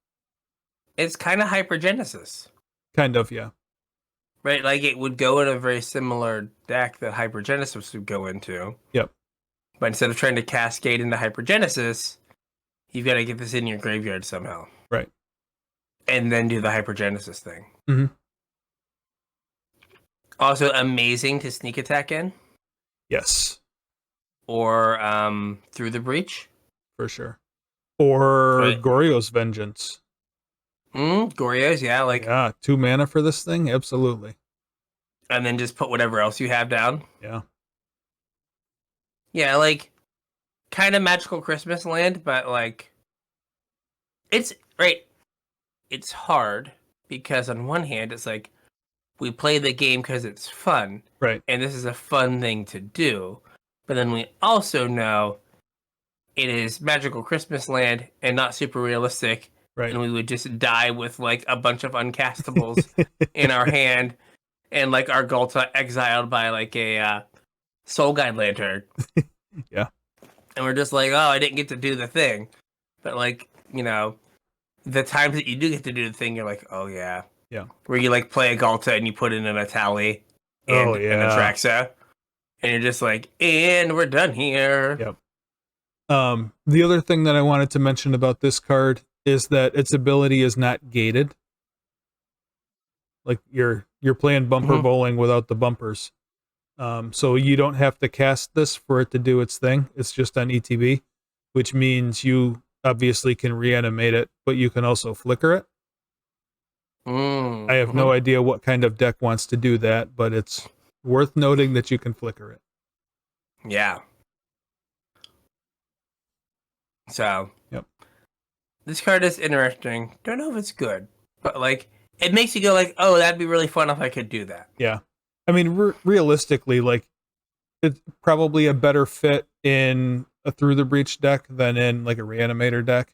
It's kind of Hypergenesis. Kind of, yeah. Right, like it would go in a very similar deck that Hypergenesis would go into. Yep. But instead of trying to cascade into Hypergenesis, you've got to get this in your graveyard somehow. Right. And then do the Hypergenesis thing. Mm-hmm. Also amazing to sneak attack in. Yes. Or Through the Breach. For sure. Or right. Goryo's Vengeance. Goryo's, yeah. Yeah, 2 mana for this thing? Absolutely. And then just put whatever else you have down. Yeah. Yeah, like, kind of Magical Christmas Land, but like, it's, right, it's hard, because on one hand, it's like, we play the game because it's fun. Right. And this is a fun thing to do. But then we also know it is Magical Christmas Land and not super realistic. Right. And we would just die with like a bunch of uncastables in our hand, and like our Galta exiled by like a Soul Guide Lantern. Yeah. And we're just like, oh, I didn't get to do the thing. But like, the times that you do get to do the thing, you're like, oh yeah. Yeah. Where you like play a Galta and you put in an Atali and an Atraxa. And you're just like, and we're done here. Yep. The other thing that I wanted to mention about this card is that its ability is not gated. Like you're playing bumper bowling without the bumpers. So you don't have to cast this for it to do its thing. It's just on ETB, which means you obviously can reanimate it, but you can also flicker it. I have no idea what kind of deck wants to do that, but it's worth noting that you can flicker it. Yeah. So, yep. This card is interesting. Don't know if it's good, but like it makes you go like, "Oh, that'd be really fun if I could do that." Yeah. I mean, realistically, like it's probably a better fit in a Through the Breach deck than in like a Reanimator deck,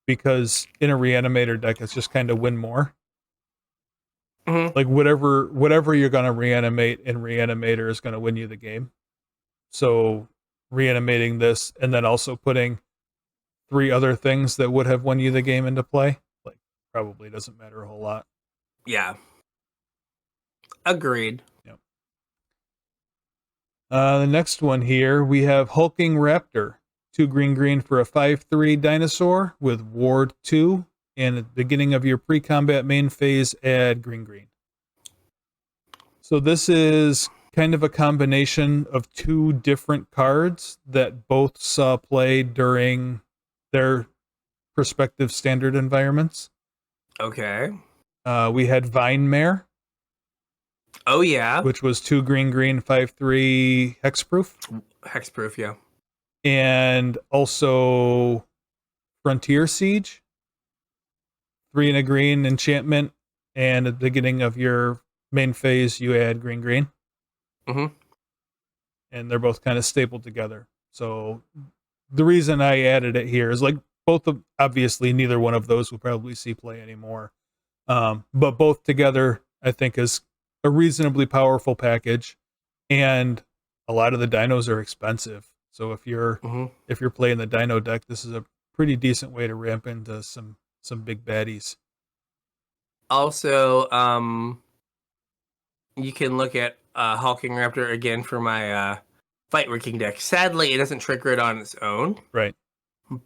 because in a Reanimator deck it's just kind of win more. Mm-hmm. Like whatever you're gonna reanimate in Reanimator is gonna win you the game. So reanimating this and then also putting 3 other things that would have won you the game into play, like, probably doesn't matter a whole lot. Yeah. Agreed. Yep. The next one here, we have Hulking Raptor. 2 green for a 5/3 dinosaur with Ward 2. And at the beginning of your pre-combat main phase, add green. So this is kind of a combination of 2 different cards that both saw play during their respective standard environments. Okay. We had Vine Mare. Oh, yeah. Which was 2 green 5/3 hexproof. Hexproof, yeah. And also Frontier Siege. 3 and a green enchantment. And at the beginning of your main phase, you add green. Mm-hmm. And they're both kind of stapled together. So the reason I added it here is, like, obviously neither one of those will probably see play anymore. But both together, I think, is a reasonably powerful package. And a lot of the dinos are expensive. So if you're playing the dino deck, this is a pretty decent way to ramp into some big baddies. Also, you can look at Hulking Raptor again for my Fight Wrecking deck. Sadly, it doesn't trigger it on its own. Right.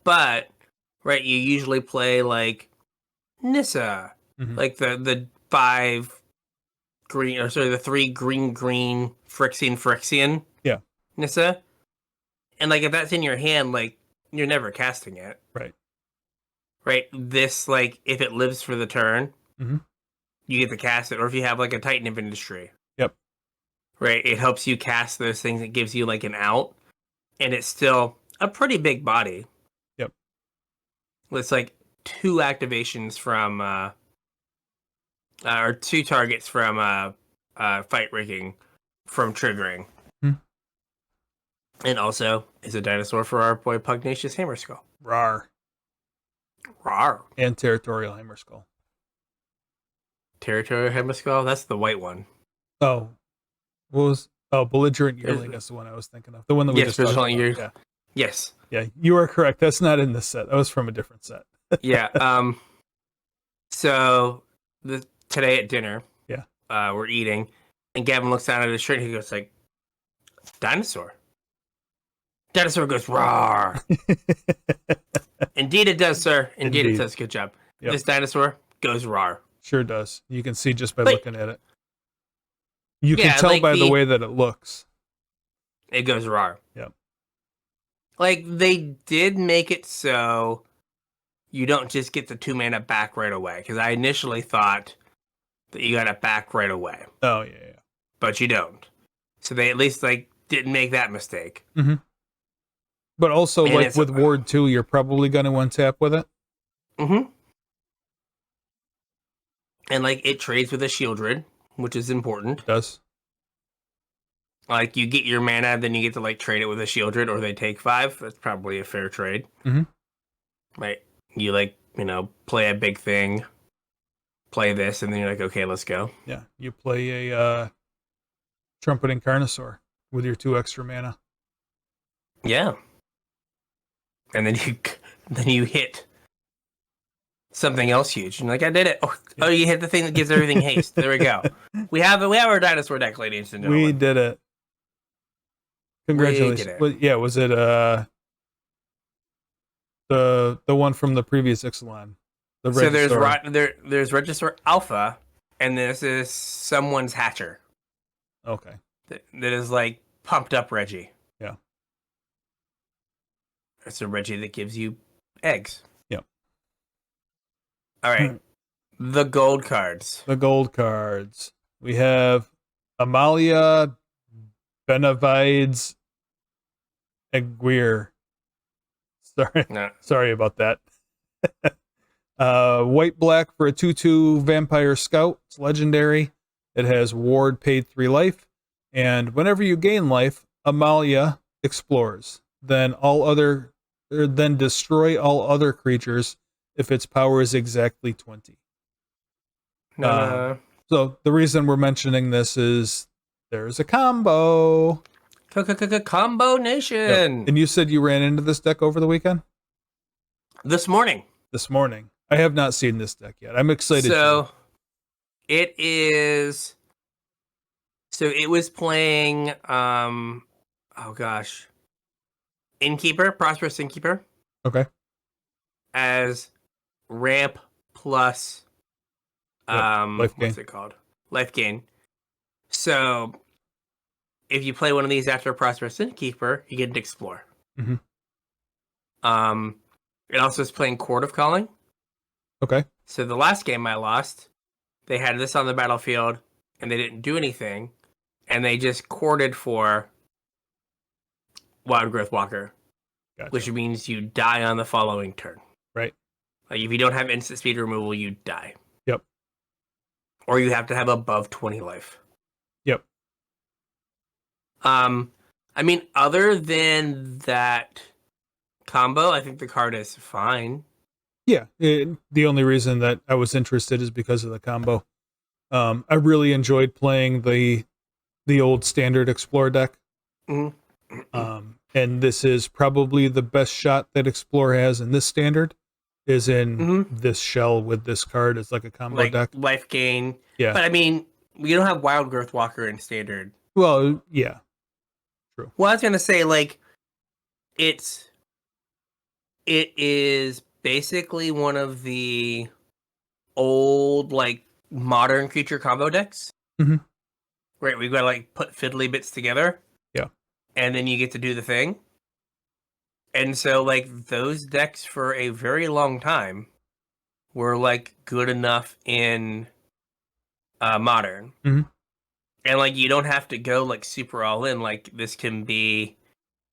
But, right, you usually play like Nissa, like the 5 green, or sorry, the 3 green Phyrexian. Yeah. Nissa. And like if that's in your hand, like you're never casting it. Right. Right. This, like, if it lives for the turn, you get to cast it. Or if you have like a Titan of Industry. Yep. Right. It helps you cast those things. It gives you like an out. And it's still a pretty big body. Yep. It's like 2 activations from or 2 targets from Fight Rigging from triggering. And also is a dinosaur for our boy Pugnacious Hammerskull. Rawr. And Territorial Hammerskull. Territorial Hammerskull? That's the white one. Oh. What was... Oh, Belligerent Yearling is the one I was thinking of. The one that we just talked about. Yeah. Yes. Yeah, you are correct. That's not in this set. That was from a different set. Yeah. So today at dinner, we're eating, and Gavin looks down at his shirt and he goes like, "Dinosaur." Dinosaur goes roar. Indeed it does, sir. Indeed it does. Good job. Yep. This dinosaur goes roar. Sure does. You can see just by looking at it. You can tell by the way that it looks. It goes roar. Yep. Like, they did make it so you don't just get the 2 mana back right away. Because I initially thought that you got it back right away. Oh, yeah. But you don't. So they at least, like, didn't make that mistake. But also, and like with Ward 2, you're probably going to untap with it. And, like, it trades with a Shieldred, which is important. It does. Like, you get your mana, then you get to, like, trade it with a Shieldred, or they take 5. That's probably a fair trade. Right. You, like, play a big thing, play this, and then you're like, okay, let's go. Yeah. You play a Trumpeting Carnosaur with your 2 extra mana. Yeah. And then you hit something else huge. And like, I did it. Oh, you hit the thing that gives everything haste. There we go. We have our dinosaur deck, ladies and gentlemen. We did it. Congratulations. We did it. Yeah, was it the one from the previous Ixalan? So there's Regisaur Alpha, and this is someone's Hatcher. Okay. That is like pumped up Reggie. Yeah. It's a Reggie that gives you eggs. Yep. All right. The gold cards. We have Amalia Benavides Aguirre. Sorry about that. White black for a 2/2 Vampire Scout. It's legendary. It has Ward, paid 3 life. And whenever you gain life, Amalia explores. then then destroy all other creatures if its power is exactly 20. No. So the reason we're mentioning this is there's a combo. Combo Nation. Yep. And you said you ran into this deck over the weekend? This morning. This morning. I have not seen this deck yet. I'm excited. So it is. So it was playing. Oh gosh. Innkeeper, Prosperous Innkeeper. Okay. As ramp plus. Life gain. What's it called? Life gain. So if you play one of these after Prosperous Innkeeper, you get to explore. Mm-hmm. It also is playing Court of Calling. Okay. So the last game I lost, they had this on the battlefield, and they didn't do anything, and they just courted for Wild Growth Walker, Gotcha. which means you die on the following turn. Right. Like if you don't have instant speed removal, you die. Yep. Or you have to have above 20 life. Yep. I mean, other than that combo, I think the card is fine. Yeah. The only reason that I was interested is because of the combo. I really enjoyed playing the old standard Explorer deck. Mm-hmm. And this is probably the best shot that Explorer has in this standard is in this shell with this card. It's like a combo deck. Life gain. Yeah. But I mean, we don't have Wild Growth Walker in standard. Well, yeah. True. Well, I was going to say, like, it is basically one of the old, like, modern creature combo decks. Mm-hmm. Right, we've got to, like, put fiddly bits together. Yeah. And then you get to do the thing. And so, like, those decks for a very long time were, like, good enough in modern. Mm-hmm. And, like, you don't have to go, like, super all in. Like, this can be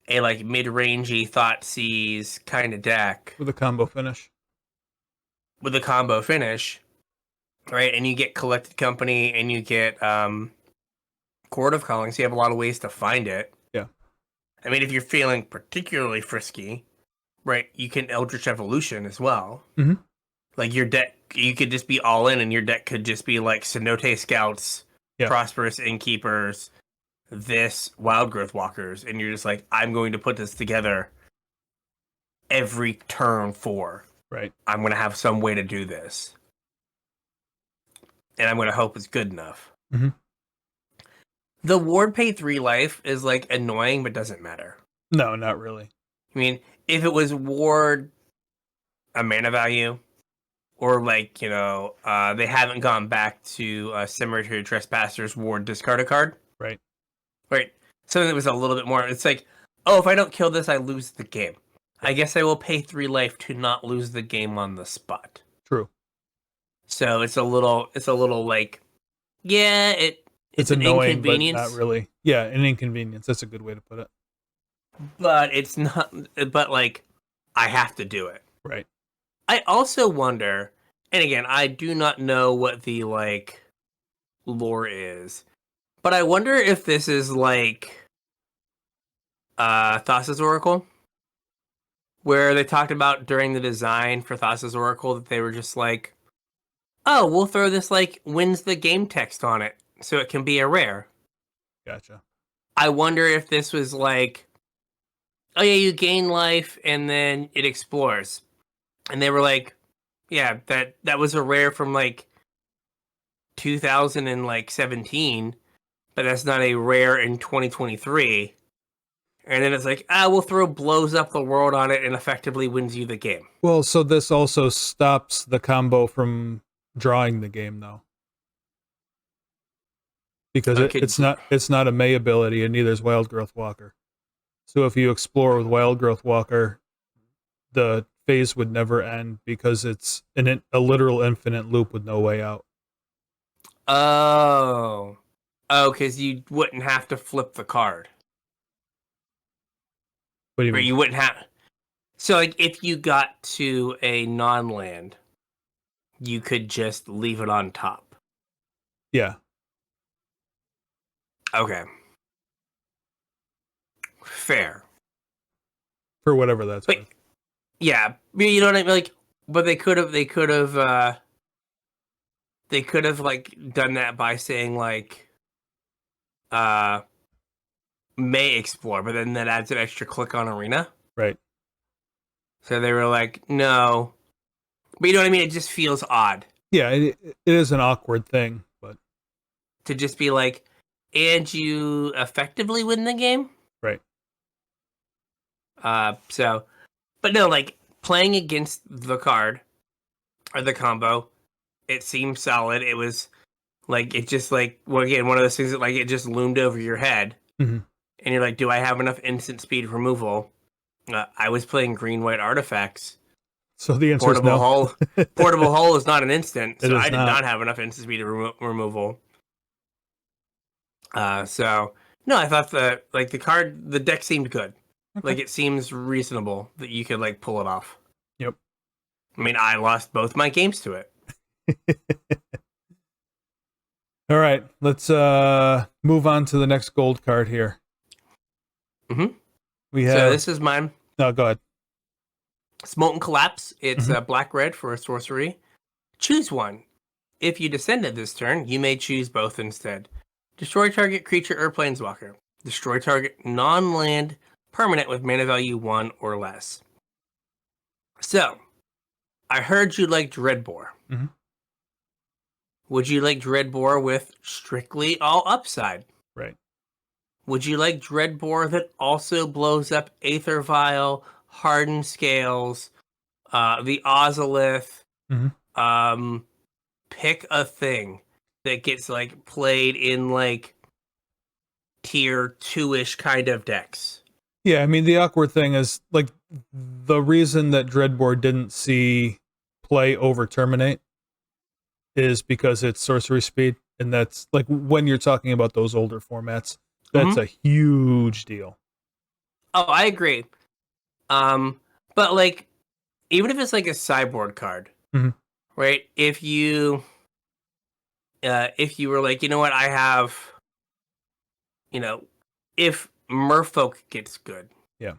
a, like, mid-rangey Thoughtseize kind of deck. With a combo finish. With a combo finish. Right? And you get Collected Company and you get Court of Calling, so you have a lot of ways to find it. Yeah. I mean, if you're feeling particularly frisky, right, you can Eldritch Evolution as well. Mm-hmm. Like, your deck, you could just be all in and your deck could just be, like, Cenote Scouts, Prosperous Innkeepers, this Wild Growth Walkers, and you're just like, I'm going to put this together every turn 4. Right. I'm going to have some way to do this. And I'm going to hope it's good enough. Mm-hmm. The ward pay 3 life is, like, annoying, but doesn't matter. No, not really. I mean, if it was ward a mana value, or, like, you know, they haven't gone back to Cemetery Trespassers ward discard a card. Right. Right. Something that was a little bit more, it's like, oh, if I don't kill this, I lose the game. I guess I will pay 3 life to not lose the game on the spot. True. So it's a little like, yeah, it's an annoying, inconvenience. But not really. Yeah, an inconvenience. That's a good way to put it. But it's not, but like, I have to do it. Right. I also wonder, and again, I do not know what the, like, lore is, but I wonder if this is like Thassa's Oracle, where they talked about during the design for Thassa's Oracle that they were just like, oh, we'll throw this, like, wins the game text on it, so it can be a rare. Gotcha. I wonder if this was like, oh yeah, you gain life and then it explores. And they were like, yeah, that was a rare from, like, 2017, but that's not a rare in 2023. And then it's like, we'll throw blows up the world on it and effectively wins you the game. Well, so this also stops the combo from drawing the game, though. Because it's not a May ability, and neither is Wild Growth Walker. So if you explore with Wild Growth Walker, the phase would never end because it's a literal infinite loop with no way out. Oh, because you wouldn't have to flip the card. What do you mean? You wouldn't have. So, like, if you got to a non-land, you could just leave it on top. Yeah. Okay. Fair. for whatever that's But worth. yeah, you know what I mean. Like, but they could have like done that by saying like may explore, but then that adds an extra click on arena. Right. So they were like, no. But you know what I mean? It just feels odd. Yeah, it is an awkward thing, but to just be like, and you effectively win the game. right. So, but no, like playing against the card or the combo, it seemed solid. It was like, it just like, well, again, one of those things that like, it just loomed over your head. Mm-hmm. And you're like, do I have enough instant speed removal? I was playing green-white artifacts. So the answer is no. Portable hull is not an instant, so It is I did not. not have enough instant speed removal. So no, I thought the deck seemed good. Okay. Like it seems reasonable that you could like pull it off. Yep. I mean, I lost both my games to it. All right, let's move on to the next gold card here. Mm-hmm. We have. So this is mine. No, go ahead. It's Molten Collapse. It's black-red for a sorcery. Choose one. If you descended this turn, you may choose both instead. Destroy target creature or planeswalker. Destroy target non-land permanent with mana value 1 or less. So, I heard you like Dreadbore. Mm-hmm. Would you like Dreadbore with strictly all upside? Right. Would you like Dreadbore that also blows up Aether Vial, Hardened Scales, the Ozolith? Mm-hmm. Pick a thing that gets like played in like tier 2-ish kind of decks. Yeah, I mean the awkward thing is like the reason that Dreadbore didn't see play over Terminate is because it's sorcery speed, and that's like when you're talking about those older formats, that's a huge deal. Oh, I agree. But like even if it's like a sideboard card, right? If you were like, you know what, I have, you know, if Merfolk gets good, yeah,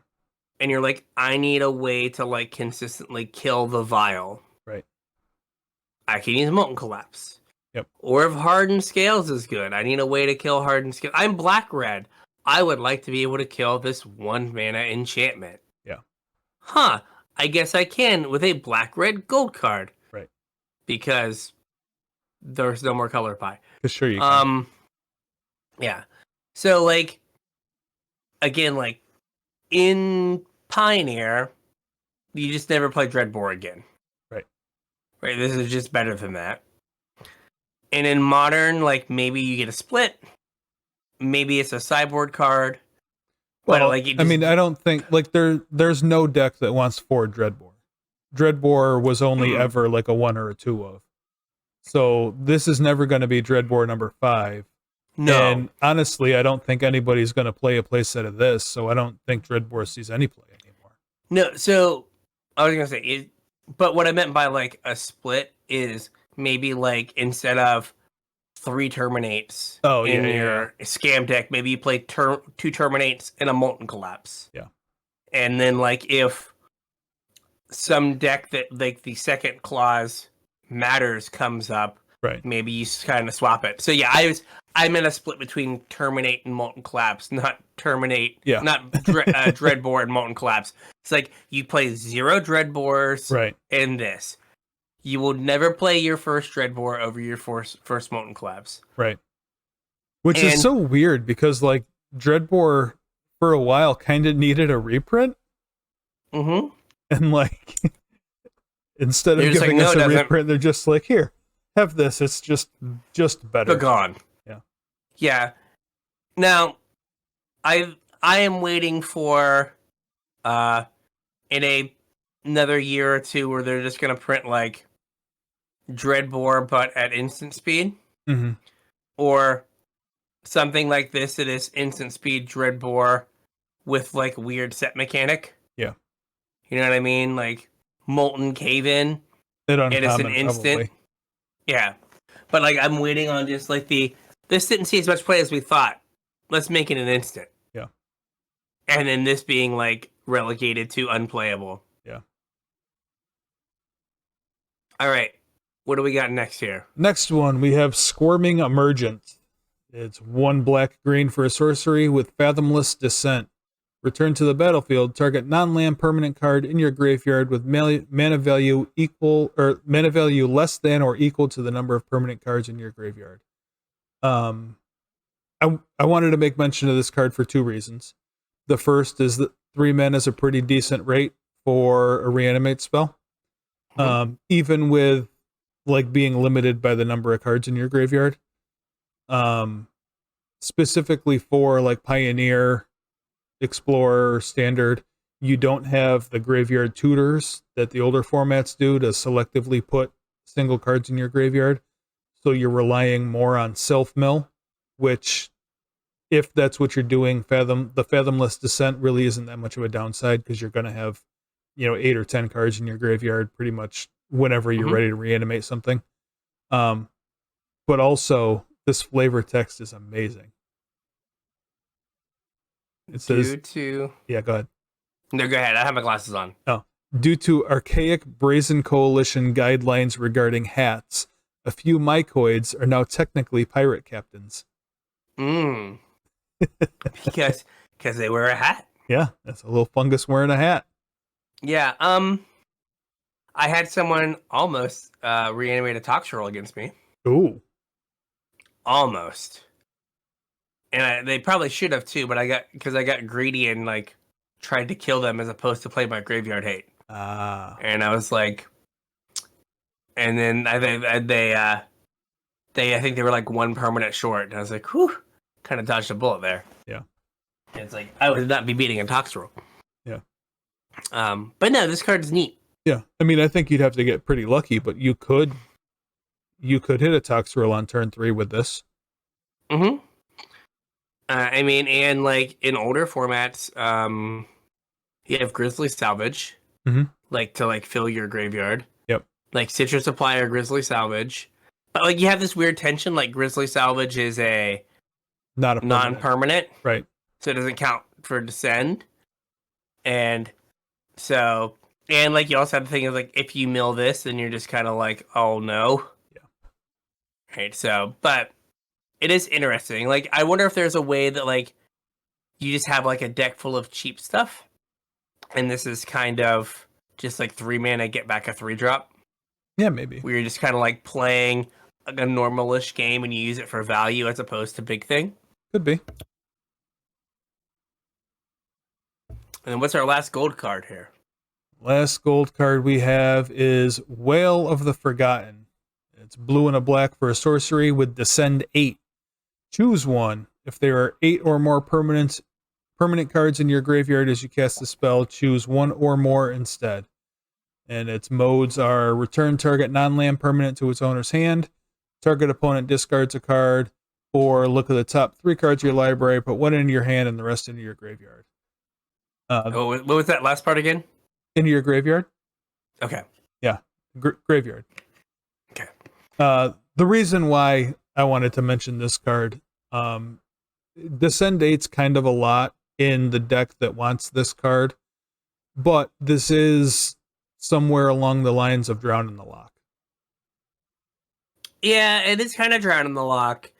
and you're like, I need a way to like consistently kill the vial, right? I can use Molten Collapse. Yep. Or if Hardened Scales is good, I need a way to kill Hardened Scales. I'm black-red. I would like to be able to kill this 1 mana enchantment. Yeah. Huh. I guess I can with a black-red gold card. Right. Because there's no more color pie. Sure you can. Yeah. So, like, again, like, in Pioneer, you just never play Dreadbore again. Right, this is just better than that. And in Modern, like, maybe you get a split. Maybe it's a sideboard card. Well, but, like, I mean, I don't think, like, there's no deck that wants 4 Dreadbore. Dreadbore was only ever, like, a 1 or a 2 of. So, this is never going to be Dreadbore number 5. No. And, honestly, I don't think anybody's going to play a playset of this, so I don't think Dreadbore sees any play anymore. No, so, I was going to say, but what I meant by, like, a split is maybe, like, instead of 3 Terminates in your Scam deck, maybe you play 2 Terminates and a Molten Collapse. Yeah. And then, like, if some deck that, like, the second clause matters comes up, right, maybe you kind of swap it. So, yeah, I meant a split between Terminate and Molten Collapse, not Terminate, not Dreadbore and Molten Collapse. It's like you play 0 Dreadbores in this. You will never play your first Dreadbore over your first Molten Collapse. Right. Which is so weird because, like, Dreadbore for a while kind of needed a reprint. Mm-hmm. And, like, instead of giving us a reprint, they're just like, here, have this. It's just better. They're gone. Yeah. Yeah. Now, I am waiting for in another year or two where they're just going to print, like, Dreadbore but at instant speed. Mm-hmm. Or something like this that is instant speed Dreadbore with, like, weird set mechanic. Yeah. You know what I mean? Like, Molten Cave-In. And it's an instant. Probably. Yeah. But, like, I'm waiting on just, like, this didn't see as much play as we thought. Let's make it an instant. Yeah. And then this being like relegated to unplayable. Yeah. All right. What do we got next here? Next one, we have Squirming Emergent. It's 1 black-green for a sorcery with Fathomless Descent. Return to the battlefield. Target non-land permanent card in your graveyard with mana value less than or equal to the number of permanent cards in your graveyard. I wanted to make mention of this card for 2 reasons. The first is that 3 mana is a pretty decent rate for a reanimate spell. Even with like being limited by the number of cards in your graveyard. Specifically for like Pioneer, Explorer, Standard, you don't have the graveyard tutors that the older formats do to selectively put single cards in your graveyard. So you're relying more on self-mill, which, if that's what you're doing, the Fathomless Descent really isn't that much of a downside because you're going to have, 8 or 10 cards in your graveyard pretty much whenever you're ready to reanimate something. But also, this flavor text is amazing. It says, yeah, go ahead. No, go ahead. I have my glasses on. Oh. Due to archaic Brazen Coalition guidelines regarding hats, a few mycoids are now technically pirate captains. Because they wear a hat. Yeah, that's a little fungus wearing a hat. Yeah, I had someone almost reanimate a Toxtrol against me. Ooh. Almost. And they probably should have too, but I got greedy and like tried to kill them as opposed to play my Graveyard Hate. And I was like, and then I think they were like 1 permanent short, and I was like, whew, kind of dodged a bullet there. Yeah. And it's like I would not be beating a Toxtrol. Yeah. But no, this card's neat. Yeah, I mean, I think you'd have to get pretty lucky, but you could hit a Toxtrol on turn 3 with this. I mean, and like in older formats, you have Grizzly Salvage, like to like fill your graveyard. Yep. Like Citrus Supply or Grizzly Salvage, but like you have this weird tension. Like Grizzly Salvage is a non-permanent, right? So it doesn't count for Descend, and so. And like you also have the thing of like if you mill this, then you're just kind of like, oh no. Yeah. Right. So, but it is interesting. Like I wonder if there's a way that like you just have like a deck full of cheap stuff, and this is kind of just like 3 mana get back a 3-drop. Yeah, maybe. Where you're just kind of like playing like a normalish game and you use it for value as opposed to big thing. Could be. And then what's our last gold card here? Last gold card we have is Whale of the Forgotten. It's blue and a black for a sorcery with Descend 8. Choose one. If there are 8 or more permanent cards in your graveyard as you cast the spell, choose 1 or more instead. And its modes are return target non-land permanent to its owner's hand, target opponent discards a card, or look at the top 3 cards of your library, put 1 into your hand and the rest into your graveyard. What was that last part again? Into your graveyard? Okay. Yeah, graveyard. Okay. The reason why I wanted to mention this card, Descend 8's kind of a lot in the deck that wants this card, but this is somewhere along the lines of Drown in the Lock. Yeah, it is kind of Drown in the Lock.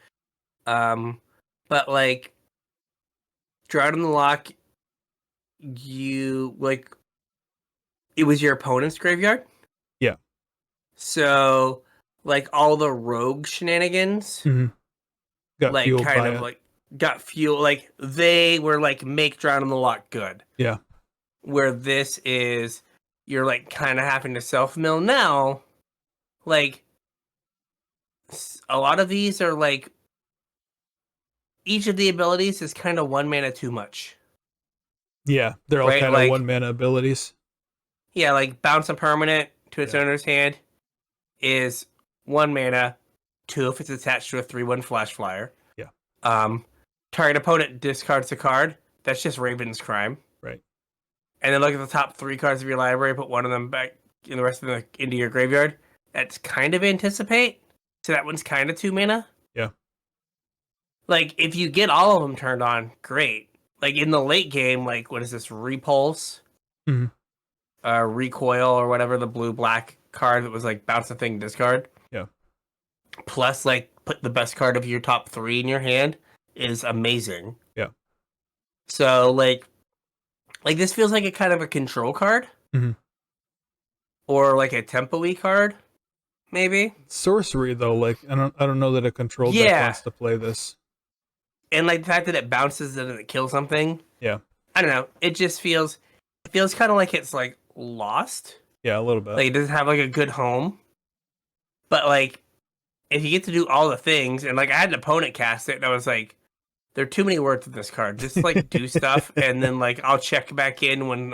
But like Drown in the Lock, you like it was your opponent's graveyard. Yeah. So like all the rogue shenanigans got like fueled kind by of it. like got fuel like they were like make Drown in the Lock good. Yeah. Where this is you're like kind of having to self-mill now. Like a lot of these are like each of the abilities is kind of 1 mana too much. Yeah, they're all Right, kind like- of 1 mana abilities. Yeah, like bounce a permanent to its Yeah. owner's hand is 1 mana, 2 if it's attached to a 3/1 flash flyer. Yeah. Target opponent discards a card. That's just Raven's Crime. Right. And then look at the top 3 cards of your library, put 1 of them back and the rest of them into your graveyard. That's kind of Anticipate. So that one's kind of 2 mana. Yeah. Like, if you get all of them turned on, great. like in the late game, like what is this, Repulse? Mhm. Recoil or whatever, the blue-black card that was like bounce the thing, discard. Yeah. Plus, like, put the best card of your top 3 in your hand is amazing. Yeah. So, like this feels like a kind of a control card. Mhm. Or like a tempo-y card, maybe. Sorcery though, like I don't know that a control deck Yeah. wants to play this. And like the fact that it bounces and it kills something. Yeah. I don't know. It just feels kind of like it's like lost. Yeah, a little bit. Like it doesn't have like a good home. But like if you get to do all the things, and like I had an opponent cast it, and I was like, there are too many words with this card. Just like do stuff, and then like I'll check back in when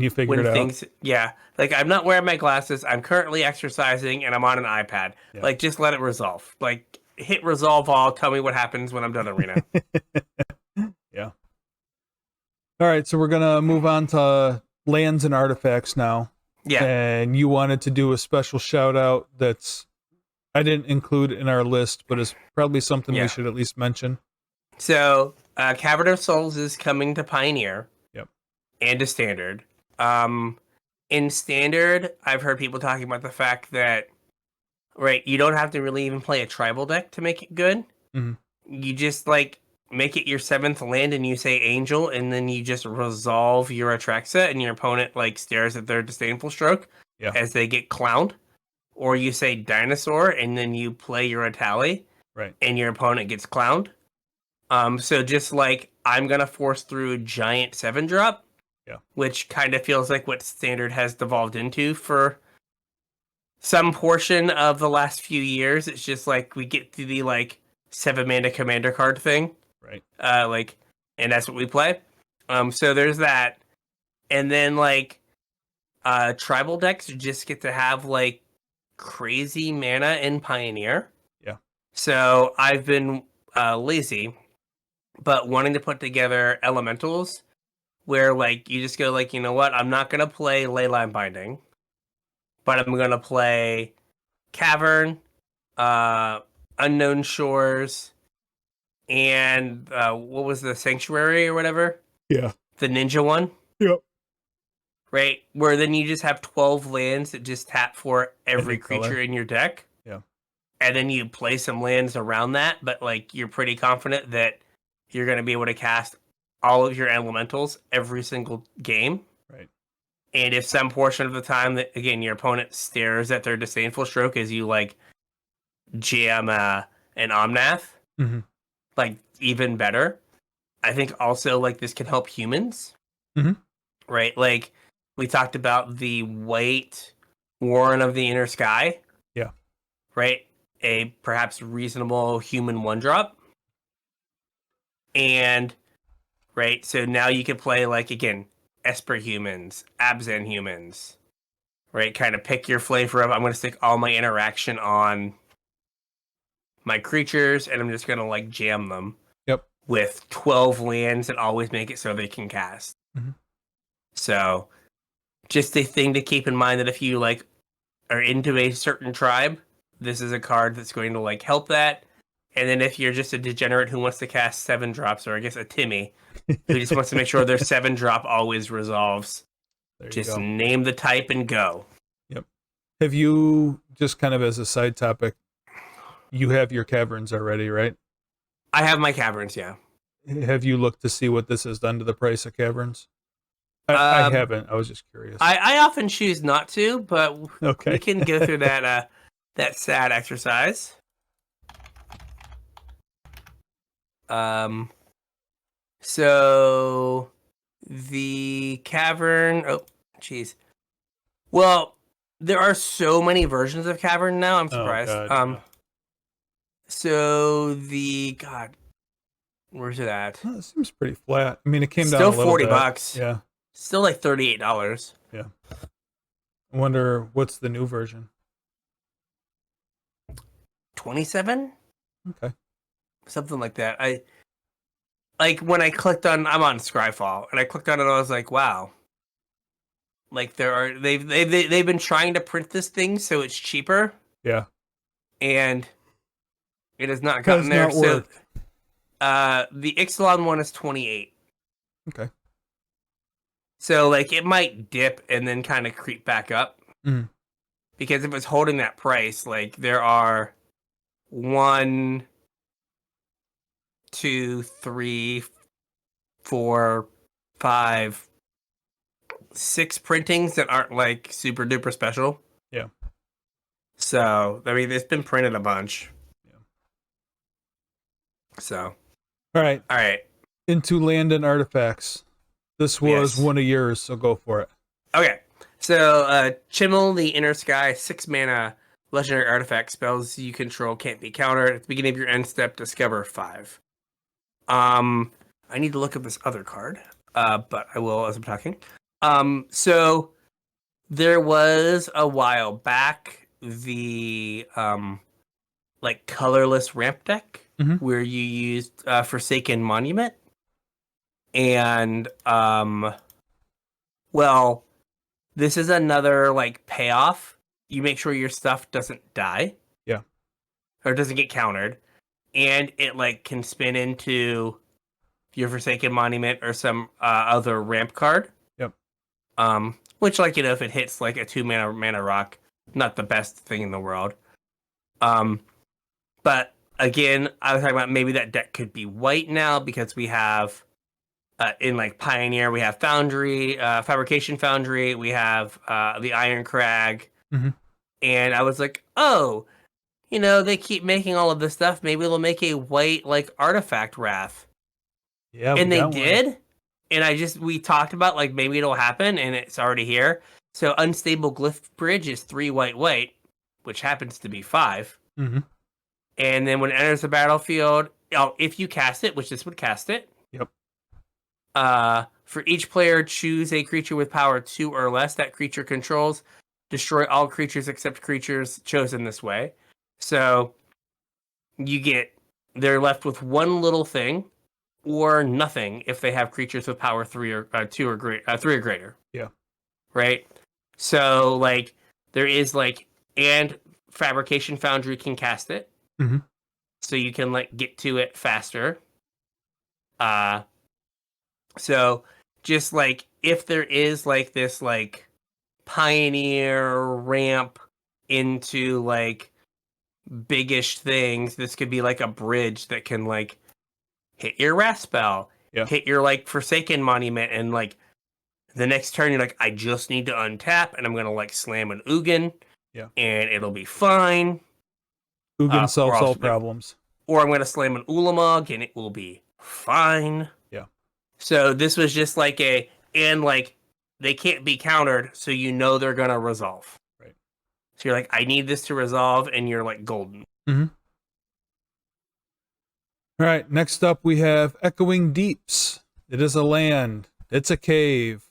you figure it things. out. Yeah, like I'm not wearing my glasses. I'm currently exercising, and I'm on an iPad. Yeah. Like just let it resolve. Like hit resolve all. Tell me what happens when I'm done arena. Yeah. All right, so we're gonna move on to lands and artifacts now. Yeah. And you wanted to do a special shout out that's I didn't include in our list, but it's probably something we should at least mention. So, Cavern of Souls is coming to Pioneer. Yep. And to Standard. In Standard, I've heard people talking about the fact that, right, you don't have to really even play a tribal deck to make it good. Mhm. You just, like, make it your 7th land and you say Angel, and then you just resolve your Atraxa, and your opponent, like, stares at their Disdainful Stroke as they get clowned. Or you say Dinosaur, and then you play your Atali, right, and your opponent gets clowned. So just like I'm gonna force through giant 7-drop, which kind of feels like what Standard has devolved into for some portion of the last few years. It's just like we get to the like 7-mana commander card thing, right? And that's what we play. So there's that, and then like tribal decks just get to have like crazy mana in Pioneer. Yeah. So I've been lazy, but wanting to put together elementals where like you just go like, you know what, I'm not gonna play Leyline Binding, but I'm gonna play Cavern, Unknown Shores, and what was the Sanctuary or whatever? Yeah. The ninja one? Yep. Right, where then you just have 12 lands that just tap for every creature in your deck. Yeah. And then you play some lands around that, but like you're pretty confident that you're going to be able to cast all of your elementals every single game. Right. And if some portion of the time that, again, your opponent stares at their Disdainful Stroke as you like jam an Omnath, like even better. I think also like this can help humans. Right? Like we talked about the white Warren of the Inner Sky. Yeah. Right? A perhaps reasonable human 1-drop. And, right, so now you can play, like, again, Esper humans, Abzan humans. Right? Kind of pick your flavor of, I'm going to stick all my interaction on my creatures, and I'm just going to, like, jam them. Yep. With 12 lands that always make it so they can cast. So, just a thing to keep in mind that if you like are into a certain tribe, this is a card that's going to like help that. And then if you're just a degenerate who wants to cast 7-drops, or I guess a Timmy, who just wants to make sure their 7-drop always resolves, just name the type and go. Yep. Have you, just kind of as a side topic, you have your caverns already, right? I have my caverns, yeah. Have you looked to see what this has done to the price of caverns? I haven't. I was just curious. I often choose not to, but we can go through that that sad exercise. So the cavern. Oh, jeez. Well, there are so many versions of cavern now. I'm surprised. God, So where's it at? well, it seems pretty flat. I mean, it came Still down a little bit. $40. Yeah. Still like $38. Yeah. I wonder what's the new version. 27? Okay. Something like that. I like when I clicked on, I'm on Scryfall, and I clicked on it, I was like, wow. Like they've been trying to print this thing so it's cheaper. Yeah. And it has not gotten there. So the Ixalan one is 28. Okay. So like it might dip and then kind of creep back up. Mm. Because if it's holding that price, like there are 1, 2, 3, 4, 5, 6 printings that aren't like super duper special. Yeah. So I mean, it's been printed a bunch. Yeah. So. All right. All right. Into land and artifacts. This was one of yours, so go for it. Okay. So, Chimmel, the Inner Sky, 6 mana legendary artifact spells you control can't be countered. At the beginning of your end step, discover 5. I need to look up this other card, but I will as I'm talking. So there was a while back the like colorless ramp deck where you used Forsaken Monument, and well, this is another like payoff. You make sure your stuff doesn't die. Yeah. Or doesn't get countered. And it like can spin into your Forsaken Monument or some other ramp card. Yep. Which like, if it hits like a 2 mana rock, not the best thing in the world. But again, I was talking about maybe that deck could be white now because we have in like Pioneer, we have Foundry, Fabrication Foundry, we have the Iron Crag. And I was like, oh, they keep making all of this stuff. Maybe they'll make a white like Artifact Wrath. Yeah, and they did. And we talked about like maybe it'll happen, and it's already here. So Unstable Glyph Bridge is 3 white, which happens to be 5. And then when it enters the battlefield, if you cast it, which this would cast it. Yep. For each player, choose a creature with power 2 or less that creature controls. Destroy all creatures except creatures chosen this way. So they're left with one little thing, or nothing if they have creatures with power 3 or 2 or 3 or greater. Yeah. Right. So like there is like, and Fabrication Foundry can cast it. So you can like get to it faster. So just like if there is like this like Pioneer ramp into like biggish things, this could be like a bridge that can like hit your Wrath spell, hit your like Forsaken Monument, and like the next turn you're like, I just need to untap and I'm gonna like slam an Ugin, and it'll be fine. Ugin solves all problems. Or I'm gonna slam an Ulamog and it will be fine. Yeah. So this was just like and like they can't be countered, so they're gonna resolve. Right. So you're like, I need this to resolve, and you're like golden. All right, next up we have Echoing Deeps. It is a land. It's a cave.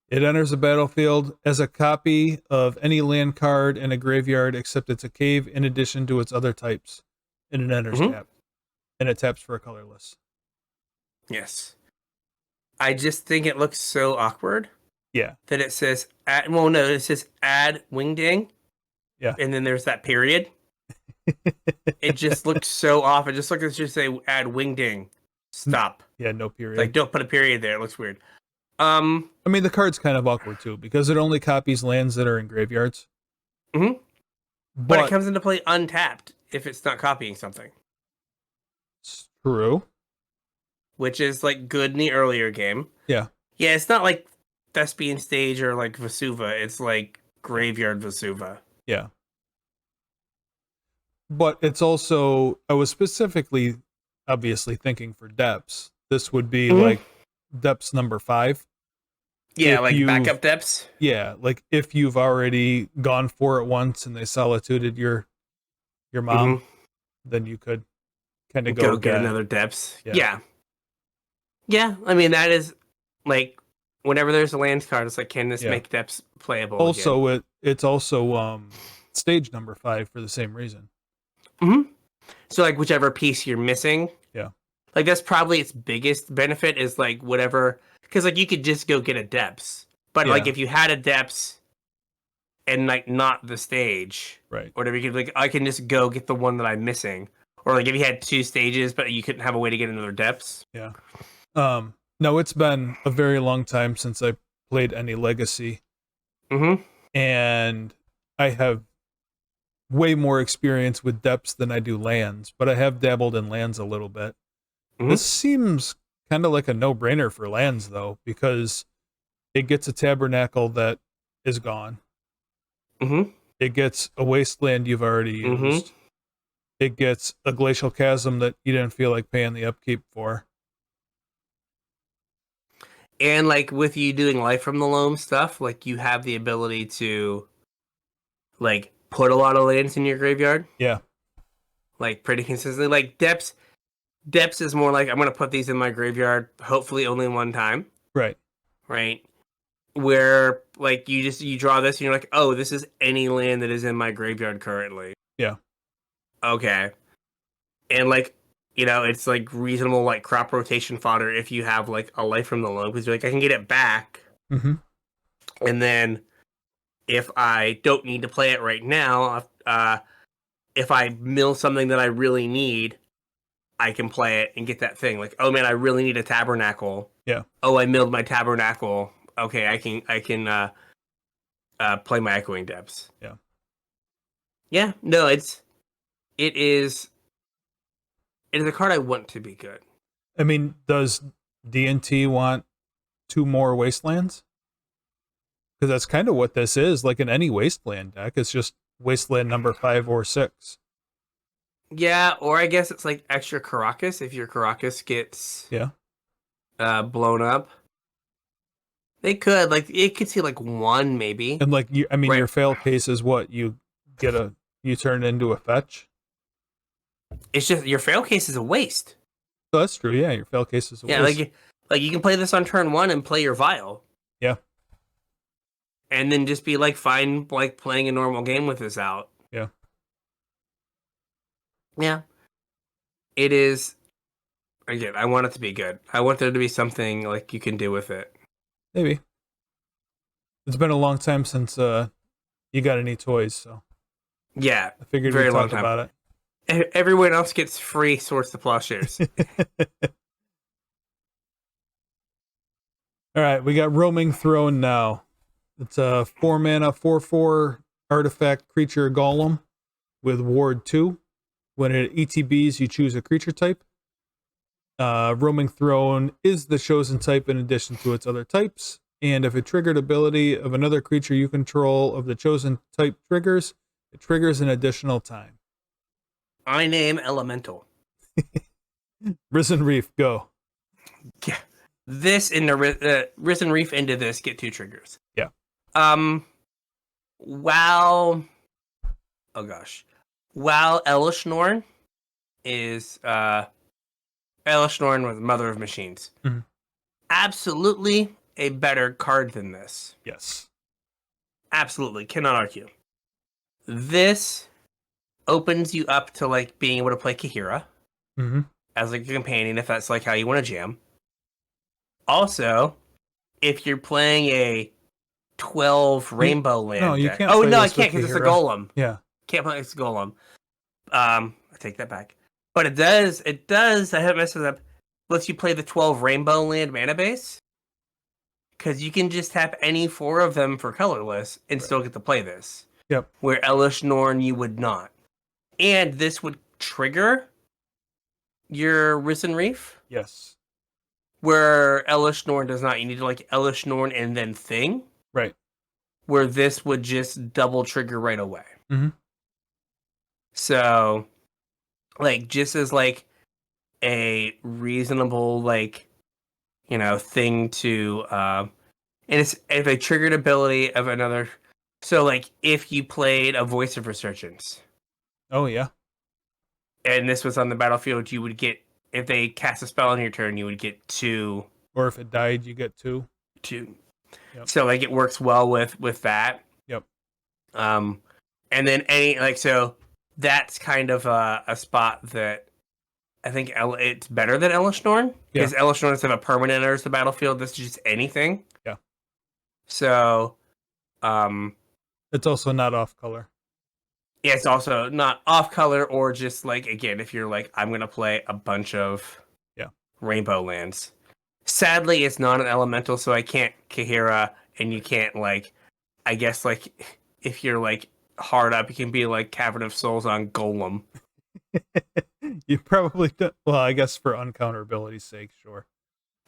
It enters the battlefield as a copy of any land card in a graveyard, except it's a cave in addition to its other types. And it enters tap. And it taps for a colorless. Yes. I just think it looks so awkward. Yeah. That it says, it says add Wingding. Yeah. And then there's that period. It just looks so off. It just looks like it should say add Wingding. Stop. Yeah, no period. Like, don't put a period there. It looks weird. I mean, the card's kind of awkward too, because it only copies lands that are in graveyards. But it comes into play untapped if it's not copying something. It's true. Which is like good in the earlier game. Yeah. Yeah, it's not like Thespian Stage or like Vesuva. It's like Graveyard Vesuva. Yeah. But it's also, I was specifically, obviously thinking for depths. This would be like depths number 5. Yeah, like backup depths. Yeah, like if you've already gone for it once and they solituded your mom, then you could kind of go get another depths. Yeah. I mean, that is like whenever there's a lands card, it's like, can this make depths playable? Also, again? It's also stage number 5 for the same reason. So like whichever piece you're missing. Yeah. Like that's probably its biggest benefit is like whatever, because like you could just go get a depths, but like if you had a depths and like not the stage, right? Whatever, you could like, I can just go get the one that I'm missing, or like if you had 2 stages but you couldn't have a way to get another depths. Yeah. No, it's been a very long time since I played any Legacy, Mm-hmm. and I have way more experience with depths than I do lands, but I have dabbled in lands a little bit. Mm-hmm. This seems kind of like a no-brainer for lands, though, because it gets a tabernacle that is gone. Mm-hmm. It gets a wasteland you've already Mm-hmm. used. It gets a glacial chasm that you didn't feel like paying the upkeep for. And like with you doing Life from the Loam stuff, like you have the ability to like put a lot of lands in your graveyard, Yeah, like pretty consistently. Like Depths is more like I'm gonna put these in my graveyard, hopefully only one time, right. right? Where like you draw this and you're like, oh, this is any land that is in my graveyard currently. Yeah. Okay. And like, it's like reasonable like crop rotation fodder if you have like a Life from the Loam, because you're like, I can get it back. Mm-hmm. And then if I don't need to play it right now, if I mill something that I really need, I can play it and get that thing. Like, oh man, I really need a tabernacle. Yeah. Oh, I milled my tabernacle. Okay, I can play my Echoing Depths. Yeah. Yeah, no, it is a card I want to be good. I mean, does D&T want 2 more wastelands? Because that's kind of what this is. Like in any wasteland deck, it's just wasteland number 5 or 6. Yeah, or I guess it's like extra Caracas if your Caracas gets blown up. They could like it could see like 1 maybe. And like Right. your fail case is what you turn into a fetch. It's just your fail case is a waste. So that's true. Yeah, your fail case is a waste. like you can play this on turn 1 and play your Vial. Yeah. And then just be like fine like playing a normal game with this out. Yeah. Yeah. It is. Again, I want it to be good. I want there to be something like you can do with it. Maybe. It's been a long time since you got any toys, so Yeah. I figured very we'd long talk time. about it. Everyone else gets free Swords to Plowshares. All right, we got Roaming Throne now. It's a 4-mana 4/4 artifact creature golem with ward 2. When it ETBs, you choose a creature type. Roaming Throne is the chosen type in addition to its other types. And if a triggered ability of another creature you control of the chosen type triggers, it triggers an additional time. I name Elemental. Risen Reef, go. Yeah. This in the Risen Reef into this get 2 triggers. Yeah. While Elishnorn is Elishnorn was Mother of Machines. Mm-hmm. Absolutely a better card than this. Yes. Absolutely, cannot argue. This opens you up to like being able to play Kahira as like a companion if that's like how you want to jam. Also, if you're playing a 12 rainbow land. No, you deck. can't. Oh play no, I this with can't because it's a Kahira. golem. Yeah. Can't play it's a golem. I take that back. But it does, I haven't messed it up, lets you play the 12 rainbow land mana base. Because you can just tap any 4 of them for colorless and still get to play this. Yep. Where Elishnorn you would not. And this would trigger your Risen Reef. Yes. Where Elishnorn does not. You need to like Elishnorn and then Thing. Right. Where this would just double trigger right away. Mm-hmm. So, like, just as like a reasonable like, thing to and it's if a triggered ability of another. So, like, if you played a Voice of Resurgence. Oh yeah. And this was on the battlefield, you would get if they cast a spell on your turn, you would get 2. Or if it died, you get 2. 2. Yep. So like it works well with that. Yep. And then so that's kind of a spot that I think it's better than Elishnorn because Elishnorn instead of a permanent enters the battlefield, this is just anything. Yeah. So, it's also not off color. Yeah, it's also not off color or just like again, if you're like I'm gonna play a bunch of rainbow lands. Sadly, it's not an elemental, so I can't Kahira, and you can't like. I guess like if you're like hard up, you can be like Cavern of Souls on Golem. You probably don't. Well, I guess for uncounterability's sake, sure.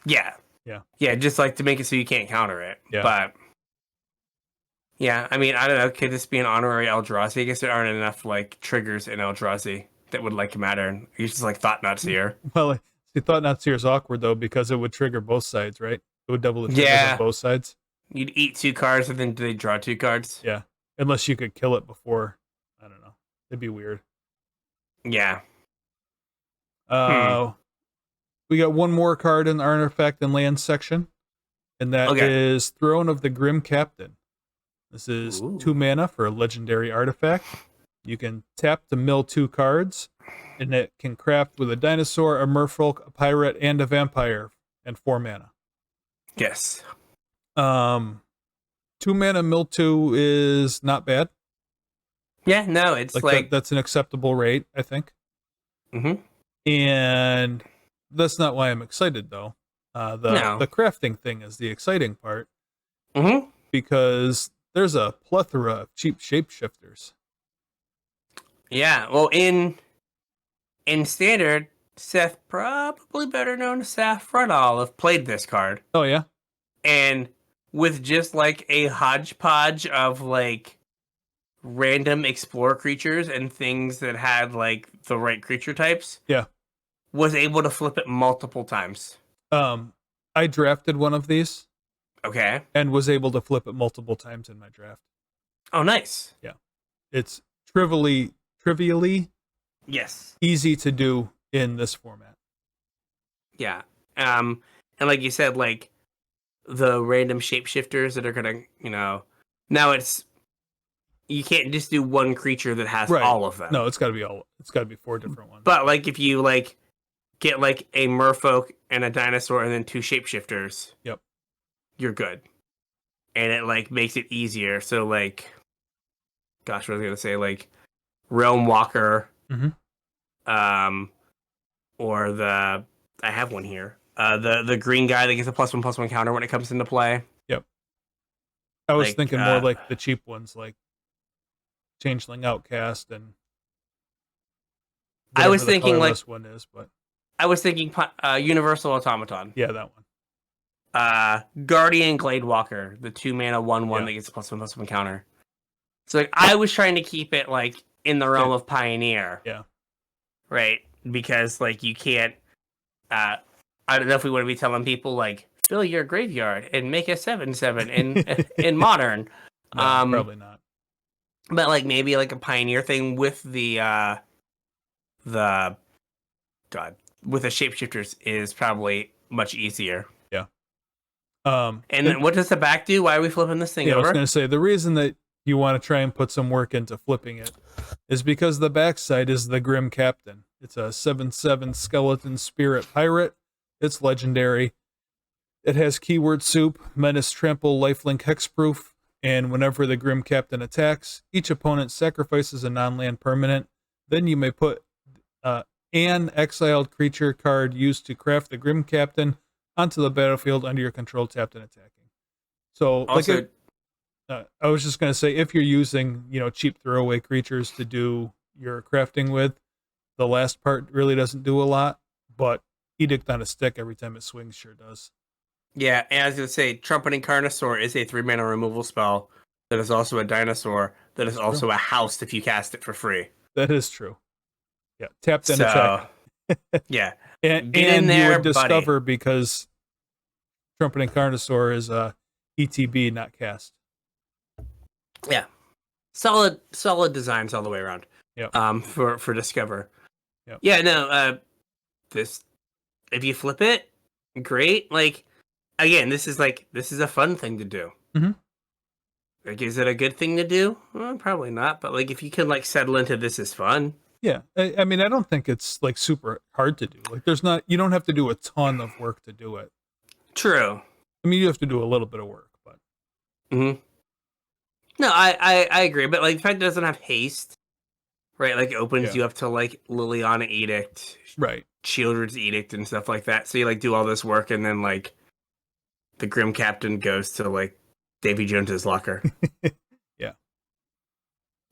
Yeah, Yeah. yeah, just like to make it so you can't counter it. Yeah. But yeah, I mean, I don't know. Could this be an honorary Eldrazi? I guess there aren't enough like triggers in Eldrazi that would like matter. You just like Thought Knot Seer. Well, see, Thought Not Seer is awkward though because it would trigger both sides, right? It would double the triggers Yeah. on both sides. You'd eat 2 cards and then they draw 2 cards. Yeah, unless you could kill it before. I don't know. It'd be weird. Yeah. We got one more card in the artifact and land section, and that is Throne of the Grim Captain. This is 2 mana for a legendary artifact. You can tap to mill 2 cards, and it can craft with a dinosaur, a merfolk, a pirate, and a vampire, and 4 mana. Yes. 2 mana mill 2 is not bad. Yeah, no, it's like that's an acceptable rate, I think. Mm-hmm. And that's not why I'm excited, though. The crafting thing is the exciting part. Mm-hmm. Because there's a plethora of cheap shapeshifters. Yeah, well, in Standard, Seth, probably better known as Saffronal, have played this card. Oh, yeah? And with just like a hodgepodge of like random explore creatures and things that had like the right creature types. Yeah. Was able to flip it multiple times. I drafted one of these. Okay. And was able to flip it multiple times in my draft. Oh, nice. Yeah. It's trivially yes, easy to do in this format. Yeah. And like you said, like the random shapeshifters that are gonna, now you can't just do one creature that has all of them. No, it's gotta be 4 different ones. But like if you like get like a merfolk and a dinosaur and then 2 shapeshifters. Yep. You're good. And it like makes it easier. So like gosh, what was I gonna say? Like Realm Walker. Mm-hmm. Or I have one here. The green guy that gets a +1/+1 counter when it comes into play. Yep. I was thinking more like the cheap ones, like Changeling Outcast and I was thinking like this one is, but I was thinking Universal Automaton. Yeah, that one. Guardian Gladewalker, the 2 mana 1/1 that gets a +1/+1 counter. So like I was trying to keep it like in the realm of Pioneer. Yeah. Right? Because like you can't I don't know if we want to be telling people like fill your graveyard and make a 7/7 in Modern. No, probably not. But like maybe like a Pioneer thing with the with the shapeshifters is probably much easier. Yeah. And then what does the back do? Why are we flipping this thing over? I was going to say the reason that you want to try and put some work into flipping it is because the backside is the Grim Captain. It's a 7/7 skeleton spirit pirate. It's legendary. It has keyword soup, menace, trample, lifelink, hexproof, and whenever the Grim Captain attacks, each opponent sacrifices a non-land permanent. Then you may put an exiled creature card used to craft the Grim Captain onto the battlefield under your control, tapped and attacking. So, also, I was just going to say, if you're using, cheap throwaway creatures to do your crafting with, the last part really doesn't do a lot, but Edict on a Stick every time it swings sure does. Yeah, and I was going to say, Trumpeting Carnosaur is a 3 mana removal spell that is also a dinosaur that is also a house if you cast it for free. That is true. Yeah, tapped and attack. Yeah. And Get in there, you would discover buddy. Because Trumpeting Carnosaur is ETB, not cast. Yeah. Solid designs all the way around. Yeah. For Discover. Yep. Yeah, no, this if you flip it, great. Like again, this is a fun thing to do. Mm-hmm. Like, is it a good thing to do? Well, probably not. But like, if you can like settle into this is fun. Yeah, I mean, I don't think it's like super hard to do. Like, you don't have to do a ton of work to do it. True. I mean, you have to do a little bit of work, but. Mm-hmm. No, I agree, but like the fact it doesn't have haste, right? Like it opens Yeah. you up to like Liliana Edict, Right. Childred's Edict, and stuff like that. So you like do all this work, and then like the Grim Captain goes to like Davy Jones's locker. Yeah.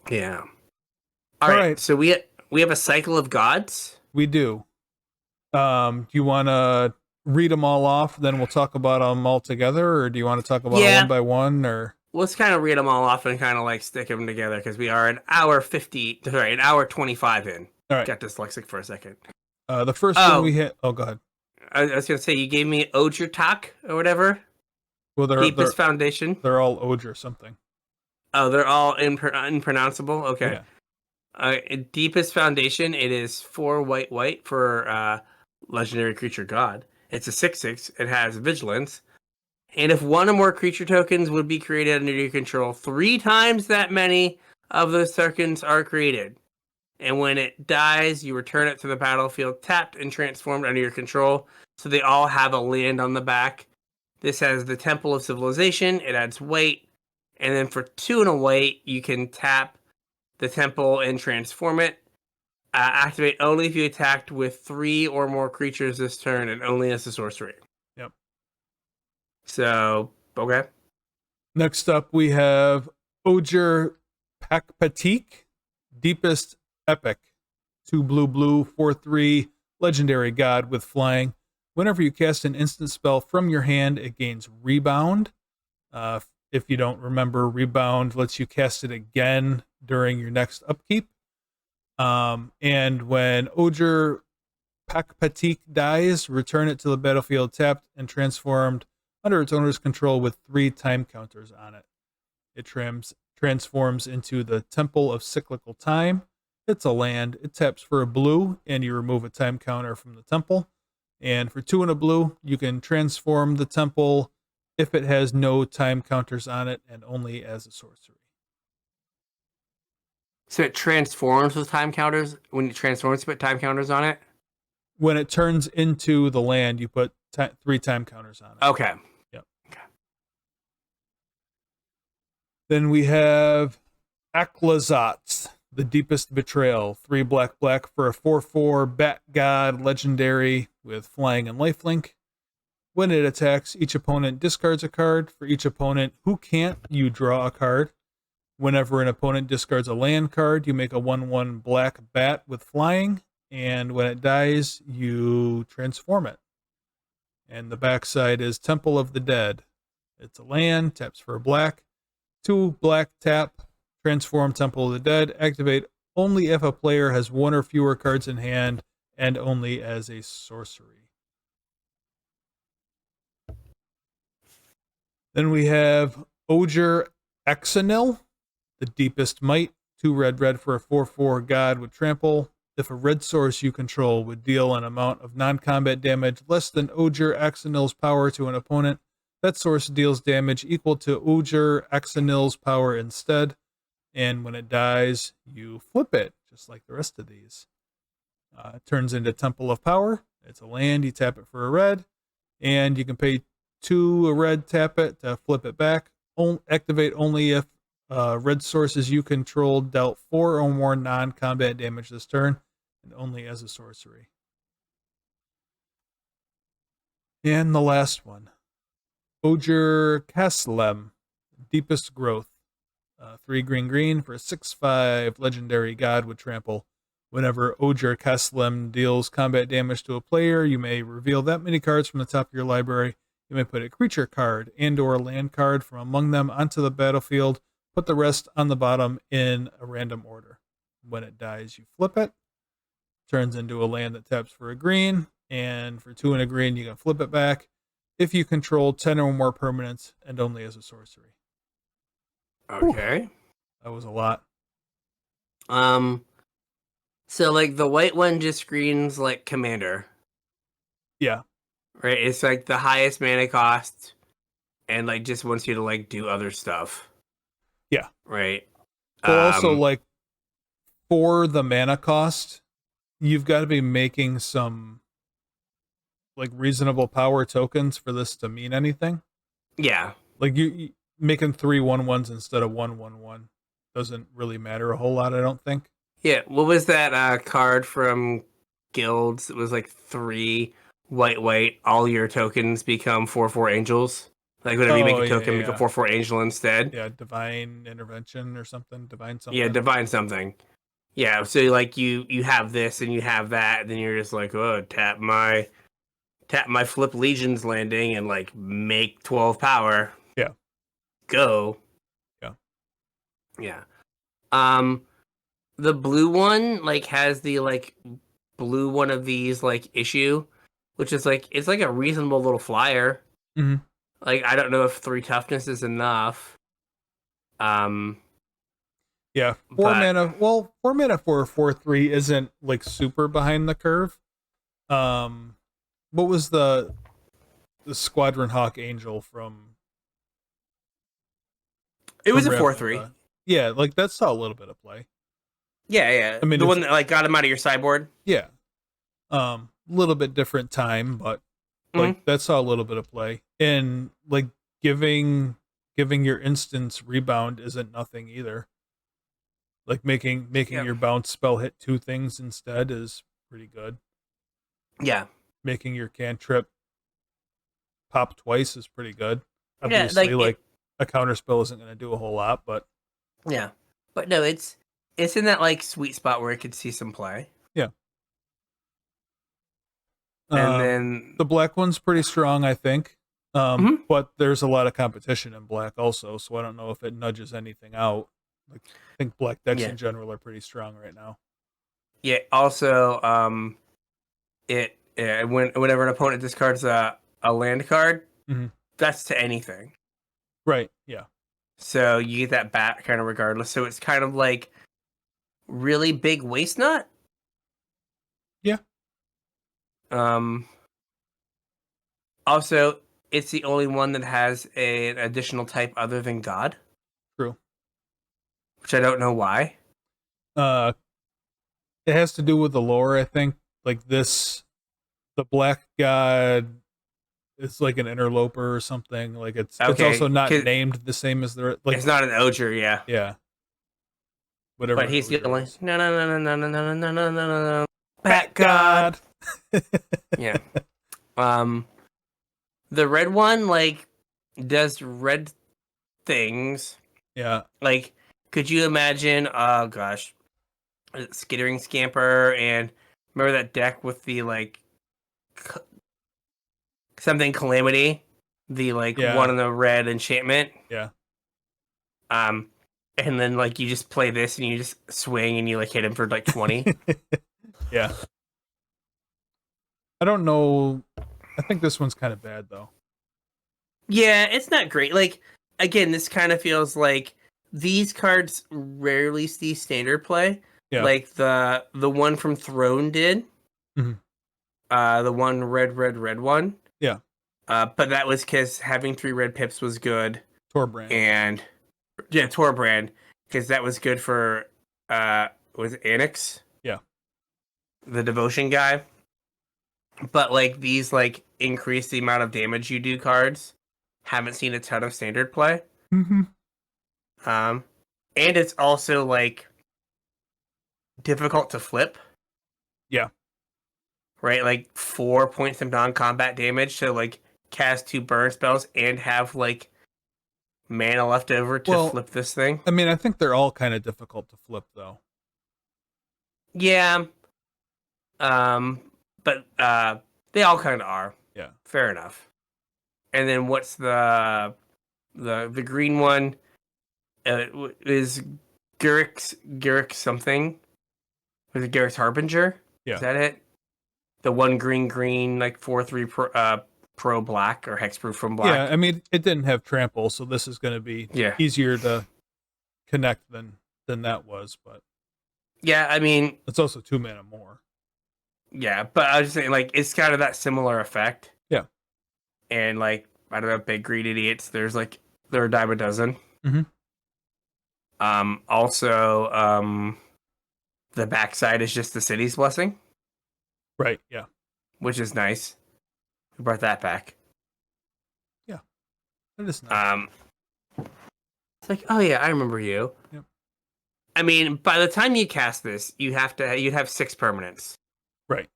Yeah. All All right. right. So we have a cycle of gods. We do. Do you want to read them all off? Then we'll talk about them all together, or do you want to talk about them one Yeah. by one? Or Let's kind of read them all off and kind of like stick them together because we are an hour 25 in. all right. Got dyslexic for a second. The first one we hit. Oh, go ahead. I was gonna say you gave me Ojurtak or whatever. Well, Deepest Foundation. they're all Oj or something. Oh, they're all unpronounceable. Okay. Yeah. Deepest Foundation. It is 4 white for legendary creature god. It's a 6/6. It has vigilance, and if one or more creature tokens would be created under your control, 3 times that many of those tokens are created. And when it dies, you return it to the battlefield tapped and transformed under your control. So they all have a land on the back. This has the Temple of Civilization. It adds weight. And then for 2 and a white, you can tap the temple and transform it. Activate only if you attacked with 3 or more creatures this turn and only as a sorcery. Yep. So, okay. Next up, we have Ojur Pakpatik, Deepest Epic. 2 blue, 4/3, legendary god with flying. Whenever you cast an instant spell from your hand, it gains rebound. If you don't remember, rebound lets you cast it again during your next upkeep. And when Ojur Pakpatik dies, return it to the battlefield tapped and transformed under its owner's control with 3 time counters on it. It transforms into the Temple of Cyclical Time. It's a land. It taps for a blue, and you remove a time counter from the temple. And for 2 and a blue, you can transform the temple if it has no time counters on it and only as a sorcery. So it transforms with time counters. When it transforms, you put time counters on it? When it turns into the land, you put 3 time counters on it. Okay. Yep. Okay. Then we have Aklazat, the Deepest Betrayal. 3 black for a 4/4 bat god legendary with flying and lifelink. When it attacks, each opponent discards a card. For each opponent who can't, you draw a card. Whenever an opponent discards a land card, you make a 1/1 black bat with flying. And when it dies, you transform it. And the backside is Temple of the Dead. It's a land, taps for a black. 2 black tap, transform Temple of the Dead. Activate only if a player has 1 or fewer cards in hand and only as a sorcery. Then we have Ojur Ixalan, the Deepest Might. 2 red for a 4/4 god with trample. If a red source you control would deal an amount of non-combat damage less than Ojur Ixalan's power to an opponent, that source deals damage equal to Ojur Ixalan's power instead. And when it dies, you flip it, just like the rest of these. It turns into Temple of Power. It's a land. You tap it for a red. And you can pay 2 a red, tap it to flip it back. Activate only if red sources you control dealt 4 or more non-combat damage this turn, and only as a sorcery. And the last one, Ojur Kaslem, Deepest Growth. 3 green for a 6/5 legendary god with trample. Whenever Ojur Kaslem deals combat damage to a player, you may reveal that many cards from the top of your library. You may put a creature card and or land card from among them onto the battlefield. Put the rest on the bottom in a random order. When it dies, you flip it. Turns into a land that taps for a green. And for 2 and a green, you can flip it back if you control 10 or more permanents and only as a sorcery. Okay. Whew. That was a lot. So like the white one just screens like commander. Yeah. Right? It's like the highest mana cost and like just wants you to like do other stuff. Yeah. Right. But also like for the mana cost, you've got to be making some like reasonable power tokens for this to mean anything. Yeah. Like you making 3 1/1s instead of 1/1/1 doesn't really matter a whole lot, I don't think. Yeah, what was that card from Guilds? It was like 3 white, all your tokens become 4/4 angels. Like whenever you make Oh a yeah, token, make a yeah, 4/4 angel instead. yeah. Divine intervention or something. Divine Yeah, something. divine something. Yeah, so like you have this and you have that, and then you're just like, oh, tap my flip legions landing and like make 12 power. Yeah. Go. Yeah. Yeah. Um the blue one like has the like blue one of these like issue, which is like it's like a reasonable little flyer. hmm Like I don't know if 3 toughness is enough. Um Yeah. Four but mana. Well, 4 mana for a 4/3 isn't like super behind the curve. What was the Squadron Hawk Angel it was from a 4/3. Ravnica? Yeah, like that saw a little bit of play. Yeah. I mean, The it's one that like got him out of your sideboard. yeah, little bit different time, but Mhm. like that saw a little bit of play, and like giving your instance rebound isn't nothing either. Like making Yeah. your bounce spell hit 2 things instead is pretty good. Yeah. Making your cantrip pop twice is pretty good. Yeah, Obviously, like like a counter spell isn't going to do a whole lot, but yeah. But no, it's in that like sweet spot where it could see some play. yeah. And then The black one's pretty strong, I think. Mhm. But there's a lot of competition in black also, so I don't know if it nudges anything out. Like I think black decks Yeah. in general are pretty strong right now. Yeah, also whenever an opponent discards a land card, hmm that's to anything. Right. Yeah. So you get that back kind of regardless. So it's kind of like really big waste nut. Yeah. Um Also, it's the only one that has an additional type other than God, True. which I don't know why. Uh, it has to do with the lore, I think. Like this, the black god is like an interloper or something. Like it's also Okay, not 'cause named the same as the like it's not an Oger, yeah. yeah, whatever But an he's the ogre only is. no. Bat Bat God. god. Yeah. Um the red one like does red things. Yeah. Like could you imagine oh gosh, Skittering Scamper and remember that deck with the like c- something Calamity, the like one Yeah. in the red enchantment. Yeah. Um, and then like you just play this and you just swing and you like hit him for like 20. Yeah. I don't know. I think this one's kind of bad though. Yeah, it's not great. Like again, this kind of feels like these cards rarely see standard play. Yeah. Like the one from Throne did. Mhm. The one red one. Yeah. But that was because having 3 red pips was good. Torbrand. And yeah, Torbrand, because that was good for was it Annex? Yeah. The devotion guy. But like these like increase the amount of damage you do cards. Haven't seen a ton of standard play. Mm-hmm. Um and it's also like difficult to flip. Yeah. Right? Like 4 points of non-combat damage to like cast 2 burn spells and have like mana left over to flip this thing. I mean, I think they're all kind of difficult to flip though. Yeah. But they all kind of are. Yeah. Fair enough. And then what's the green one? Is Garrick something? Was it Garrick's Harbinger? Yeah. Is that it? The one green like 4/3 pro black or hexproof from black. Yeah, I mean, it didn't have trample, so this is going to be easier to connect than that was, but yeah, I mean, it's also 2 mana more. Yeah, but I was just saying, like, it's kind of that similar effect. Yeah. And like, I don't know, big green idiots. There are a dime a dozen. Mm-hmm. Also, the backside is just the city's blessing. Right. Yeah. Which is nice. We brought that back. Yeah. That is nice. It's like, oh yeah, I remember you. Yep. I mean, by the time you cast this, you'd have 6 permanents, Right.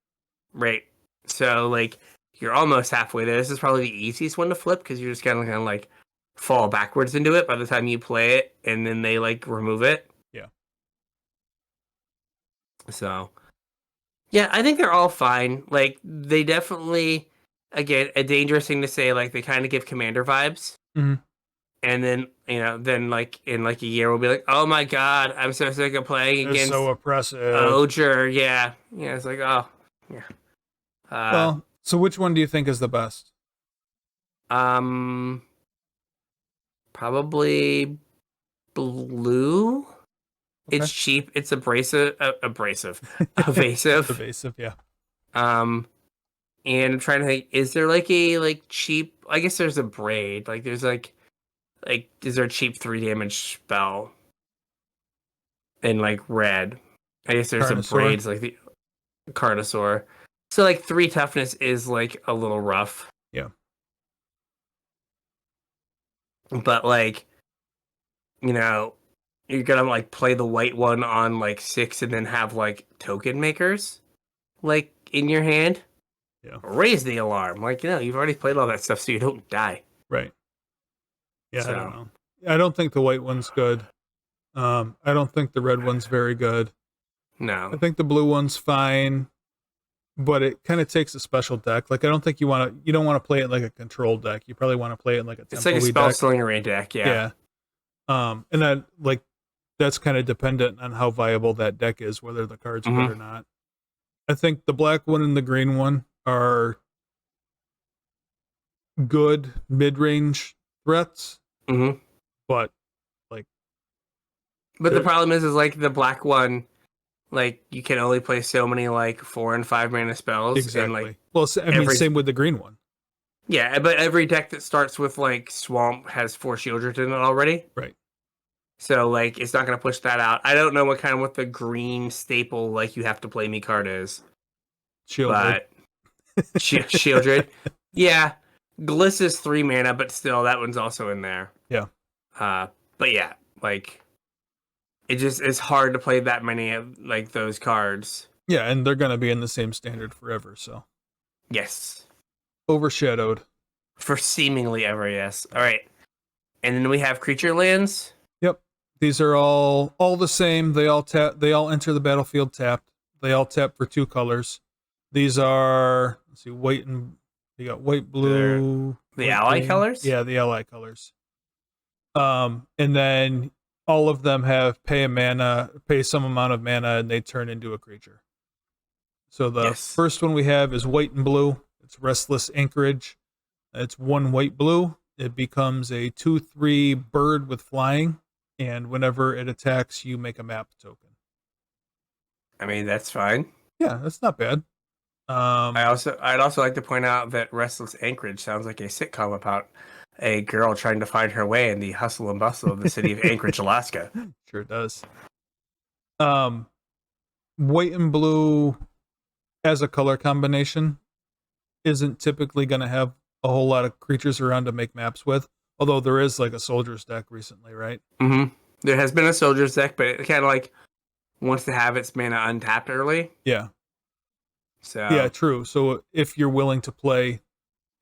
right? So like you're almost halfway there. This is probably the easiest one to flip because you're just kind of like fall backwards into it by the time you play it, and then they like remove it. Yeah. So yeah, I think they're all fine. Like they definitely, again, a dangerous thing to say. Like they kind of give commander vibes. Mhm. And then then like in like a year we'll be like, oh my god, I'm so sick of playing It's against so oppressive. Oger. Yeah, yeah. It's like, oh, yeah. Well, so which one do you think is the best? Um, probably blue. Okay. It's cheap. It's abrasive, evasive. Evasive, yeah. Um, and I'm trying to think, is there like a like cheap? I guess there's a braid. Like there's like is there a cheap 3 damage spell in like red? I guess there's some Carnosaur. braids like the Carnosaur. So like 3 toughness is like a little rough. Yeah. But like, you're gonna like play the white one on like 6 and then have like token makers like in your hand. Yeah. Raise the alarm. Like, you've already played all that stuff so you don't die. Right. Yeah, So. I don't know. I don't think the white one's good. I don't think the red one's very good. No. I think the blue one's fine, but it kind of takes a special deck. Like I don't think you don't want to play it like a control deck. You probably want to play it like a It's like a tempo-y spell deck. slinger deck, yeah. Yeah. And then like that's kind of dependent on how viable that deck is, whether the cards are good or not. I think the black one and the green one are good mid-range threats, but the problem is like the black one, like you can only play so many like 4 and 5 mana spells. exactly. And, like, well, I mean, same with the green one. Yeah, but every deck that starts with like Swamp has 4 Shieldred in it already. Right. So like it's not gonna push that out. I don't know what the green staple like you have to play me card is. Shieldred. But Shieldred. Yeah. Gliss is 3 mana, but still that one's also in there. Yeah. But yeah, like it just is hard to play that many of like those cards. Yeah, and they're gonna be in the same standard forever, so. Yes. Overshadowed. For seemingly ever, yes. All right. And then we have creature lands. Yep. These are all the same. They all enter the battlefield tapped. They all tap for 2 colors. These are, let's see, white and you got white, blue. The white, ally green. colors? Yeah, the ally colors. And then all of them have pay some amount of mana, and they turn into a creature. So the first one we have is white and blue. It's Restless Anchorage. It's 1 white blue. It becomes a 2/3 bird with flying, and whenever it attacks, you make a map token. I mean, that's fine. Yeah, that's not bad. I'd also like to point out that Restless Anchorage sounds like a sitcom about a girl trying to find her way in the hustle and bustle of the city of Anchorage, Alaska. Sure does. White and blue as a color combination isn't typically going to have a whole lot of creatures around to make maps with, although there is like a soldier's deck recently, right? There has been a soldier's deck, but it kind of like wants to have its mana untapped early. Yeah. So yeah, true. So if you're willing to play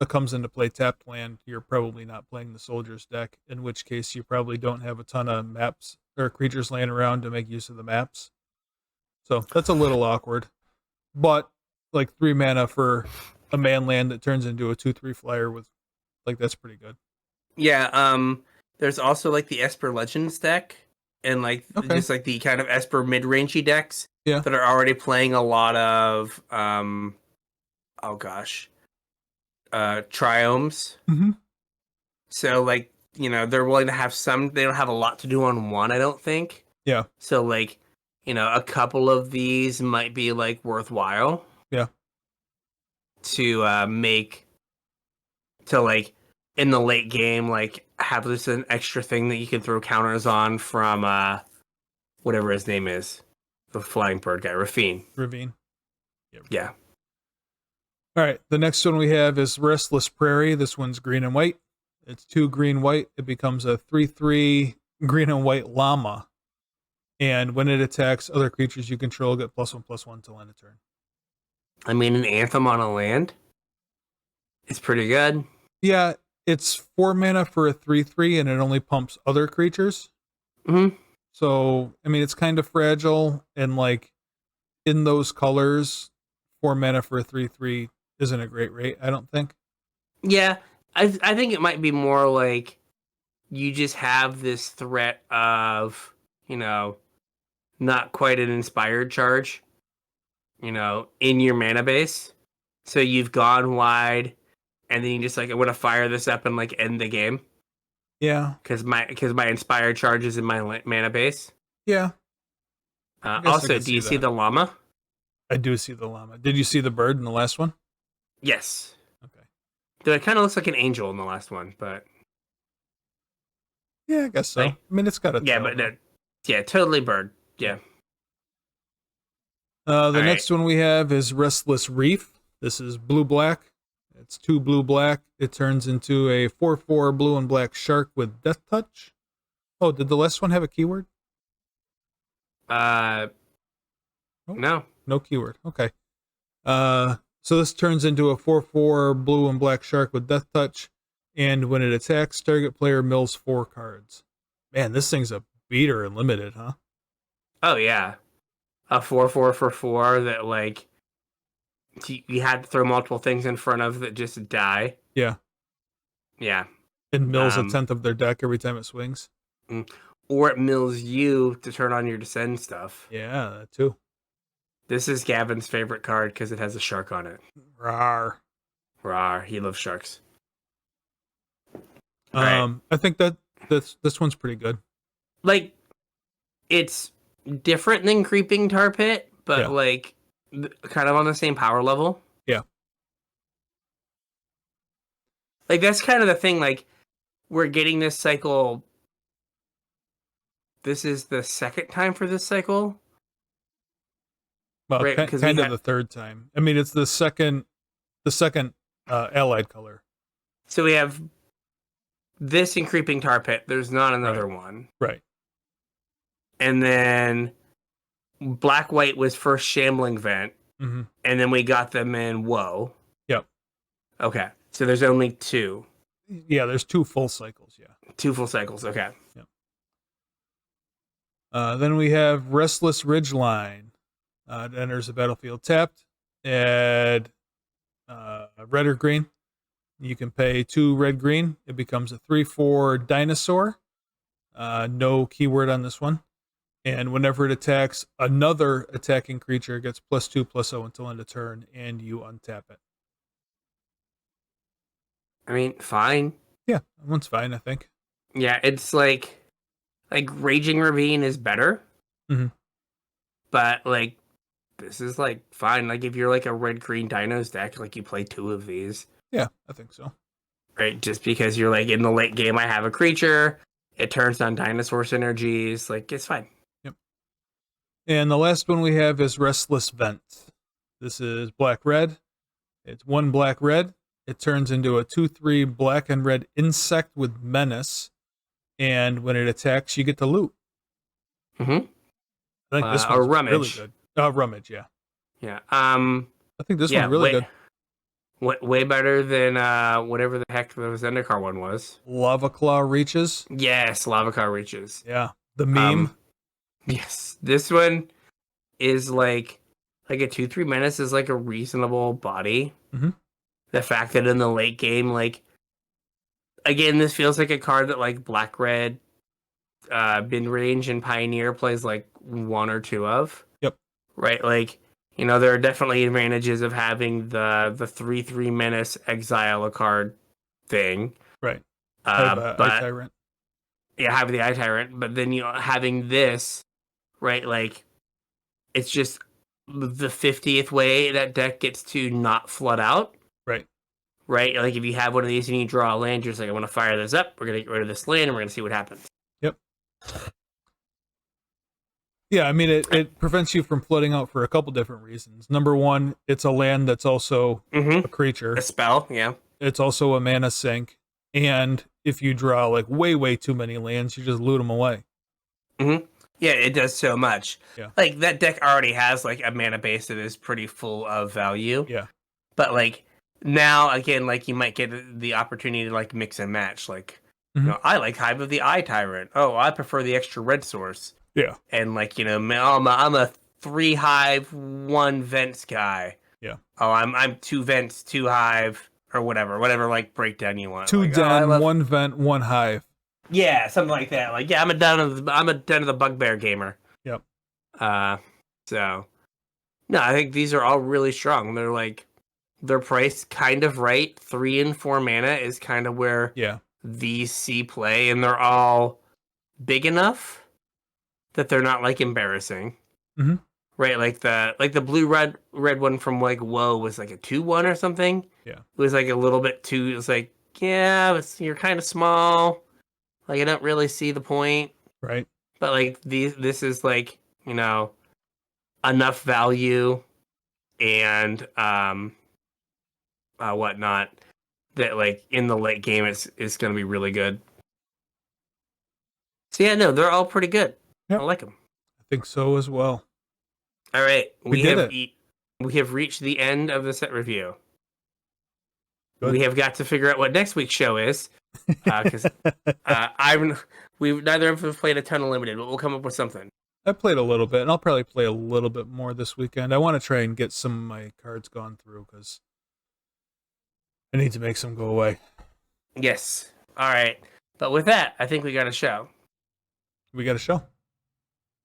comes into play tapped land, you're probably not playing the soldier's deck, in which case you probably don't have a ton of maps or creatures laying around to make use of the maps. So that's a little awkward. But like 3 mana for a man land that turns into a 2/3 flyer with like that's pretty good. Yeah, there's also like the Esper Legends deck and like just like the kind of Esper mid-rangey decks that are already playing a lot of triomes. So like, they're willing to have they don't have a lot to do on one, I don't think. Yeah. So like, a couple of these might be like worthwhile. Yeah. To make to like in the late game, like have this an extra thing that you can throw counters on from whatever his name is, the flying bird guy, Ravine. Yeah. All right, the next one we have is Restless Prairie. This one's green and white. It's 2 green white. It becomes a 3/3 green and white llama, And when it attacks other creatures you control, get +1/+1 till end of turn. I mean, an Anthem on a land is pretty good. Yeah, it's 4 mana for a 3/3, and it only pumps other creatures. Mm-hmm. So, I mean, it's kind of fragile, and like in those colors, 4 mana for a 3/3 isn't a great rate, I don't think. Yeah, I think it might be more like you just have this threat of, not quite an inspired charge, in your mana base. So you've gone wide, and then you just like, I want to fire this up and like end the game. Yeah. Because my inspired charge is in my mana base. Yeah. Also, do you see the llama? I do see the llama. Did you see the bird in the last one? Yes. Okay. Though it kind of looks like an angel in the last one, but yeah, I guess so. I mean, it's got a yeah, tail, but totally bird. Yeah. The next one we have is Restless Reef. This is blue-black. It's 2 blue-black. It turns into a 4/4 blue and black shark with Death Touch. Oh, did the last one have a keyword? No. No keyword. Okay. So this turns into a 4/4 blue and black shark with Death Touch, and when it attacks, target player mills 4 cards. Man, this thing's a beater and limited, huh? Oh yeah, a 4/4 for 4 that like you had to throw multiple things in front of that just die. Yeah. Yeah. And mills a tenth of their deck every time it swings. Or it mills you to turn on your descend stuff. Yeah, that too. This is Gavin's favorite card because it has a shark on it. Rawr. Rawr. He loves sharks. I think that this one's pretty good. Like, it's different than Creeping Tar Pit, but like kind of on the same power level. Yeah. Like, that's kind of the thing. Like, we're getting this cycle. This is the second time for this cycle. Well, right, kind of the third time. I mean, it's the second allied color. So we have this in Creeping Tar Pit. There's not another one. Right. And then Black-White was first Shambling Vent. Mm-hmm. And then we got them in Woe. Yep. Okay. So there's only 2. Yeah, there's 2 full cycles, 2 full cycles, okay. Yep. Then we have Restless Ridgeline. It enters the battlefield tapped. Add red or green. You can pay 2 red-green. It becomes a 3/4 dinosaur. No keyword on this one. And whenever it attacks, another attacking creature gets +2/+0 until end of turn, and you untap it. I mean, fine. Yeah, that one's fine, I think. Yeah, it's like Raging Ravine is better. Mm-hmm. But like, this is like fine. Like, if you're like a red-green dinos deck, like you play 2 of these. Yeah, I think so. Right, just because you're like in the late game, I have a creature. It turns on dinosaur synergies. Like, it's fine. Yep. And the last one we have is Restless Vent. This is black-red. It's 1 black-red. It turns into a 2/3 black and red insect with menace. And when it attacks, you get to loot. Mm-hmm. I think this one's rummage. Really good. Rummage, yeah. Yeah. I think this one's really good. Way better than whatever the heck the Zendikar one was. Lava Claw Reaches. Yes, Lava Claw Reaches. Yeah, the meme. Yes, this one is like a 2/3 menace is like a reasonable body. Mm-hmm. The fact that in the late game, like, again, this feels like a card that like Black Red, Bin Range and Pioneer plays like 1 or 2 of. Yep. Right, like, there are definitely advantages of having the 3/3 menace exile a card thing. Right. But Eye Tyrant. Yeah, having the Eye Tyrant, but then having this, right? Like, it's just the 50th way that deck gets to not flood out. Right. Right? Like, if you have one of these and you draw a land, you're just like, I want to fire this up. We're gonna get rid of this land and we're gonna see what happens. Yep. Yeah, I mean, it prevents you from flooding out for a couple different reasons. Number one, it's a land that's also a creature. A spell, yeah. It's also a mana sink. And if you draw, like, way too many lands, you just loot them away. Mm-hmm. Yeah, it does so much. Yeah. Like that deck already has like a mana base that is pretty full of value. Yeah. But like now again, like you might get the opportunity to like mix and match. Like, Mhm. you know, I like Hive of the Eye Tyrant. Oh, I prefer the extra red source. Yeah. And like, you know, I'm a 3 Hive, 1 Vents guy. Yeah. Oh, I'm 2 Vents, 2 Hive, or whatever like breakdown you want. 2 like, den, 1 vent, 1 hive. Yeah, something like that. Like, yeah, I'm a den of the bugbear gamer. Yep. So no, I think these are all really strong. They're priced kind of right. 3 and 4 mana is kind of where these see play, and they're all big enough that they're not like embarrassing. Mm-hmm. Right, like the blue red one from like Woe was like a 2/1 or something. Yeah. It was like a little bit too. It was like, yeah, you're kind of small. Like I don't really see the point. Right. But like this is like, you know, enough value and whatnot that like in the late game is going to be really good. So yeah, no, they're all pretty good. Yep. I like them. I think so as well. All right, We did it. We have reached the end of the set review. Good. We have got to figure out what next week's show is, because we've neither of us played a ton of limited, but we'll come up with something. I played a little bit, and I'll probably play a little bit more this weekend. I want to try and get some of my cards gone through because I need to make some go away. Yes. All right. But with that, I think we got a show. We got a show.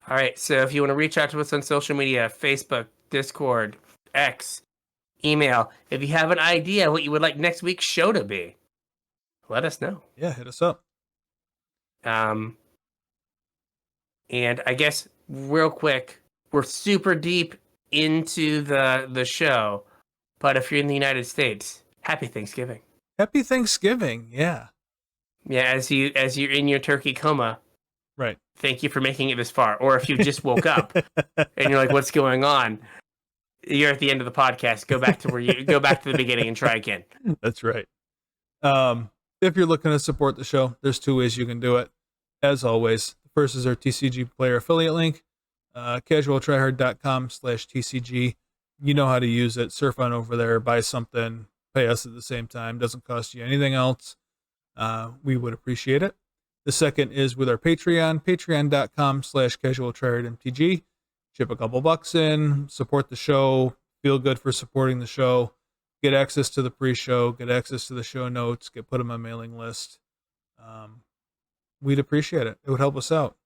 All right. So if you want to reach out to us on social media, Facebook, Discord, X, email, if you have an idea what you would like next week's show to be, let us know. Yeah, hit us up. And I guess real quick, we're super deep into the show, but if you're in the United States, happy Thanksgiving. Happy Thanksgiving. Yeah. Yeah, as you're in your turkey coma. Right. Thank you for making it this far. Or if you just woke up and you're like, what's going on? You're at the end of the podcast. Go back to the beginning and try again. That's right. If you're looking to support the show, there's 2 ways you can do it. As always, the first is our TCG player affiliate link, CasualTryHard.com/TCG. You know how to use it. Surf on over there, buy something, pay us at the same time. Doesn't cost you anything else. We would appreciate it. The second is with our Patreon, patreon.com/CasualTryHardMTG. Chip a couple bucks in, support the show, feel good for supporting the show, get access to the pre-show, get access to the show notes, get put on my mailing list. We'd appreciate it. It would help us out.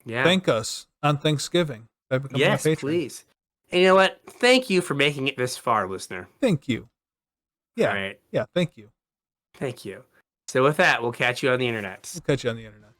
Yeah. Thank us on Thanksgiving by becoming a patron. Please. And you know what? Thank you for making it this far, listener. Thank you. Yeah. All right. Yeah, thank you. Thank you. So with that, we'll catch you on the internet. We'll catch you on the internet.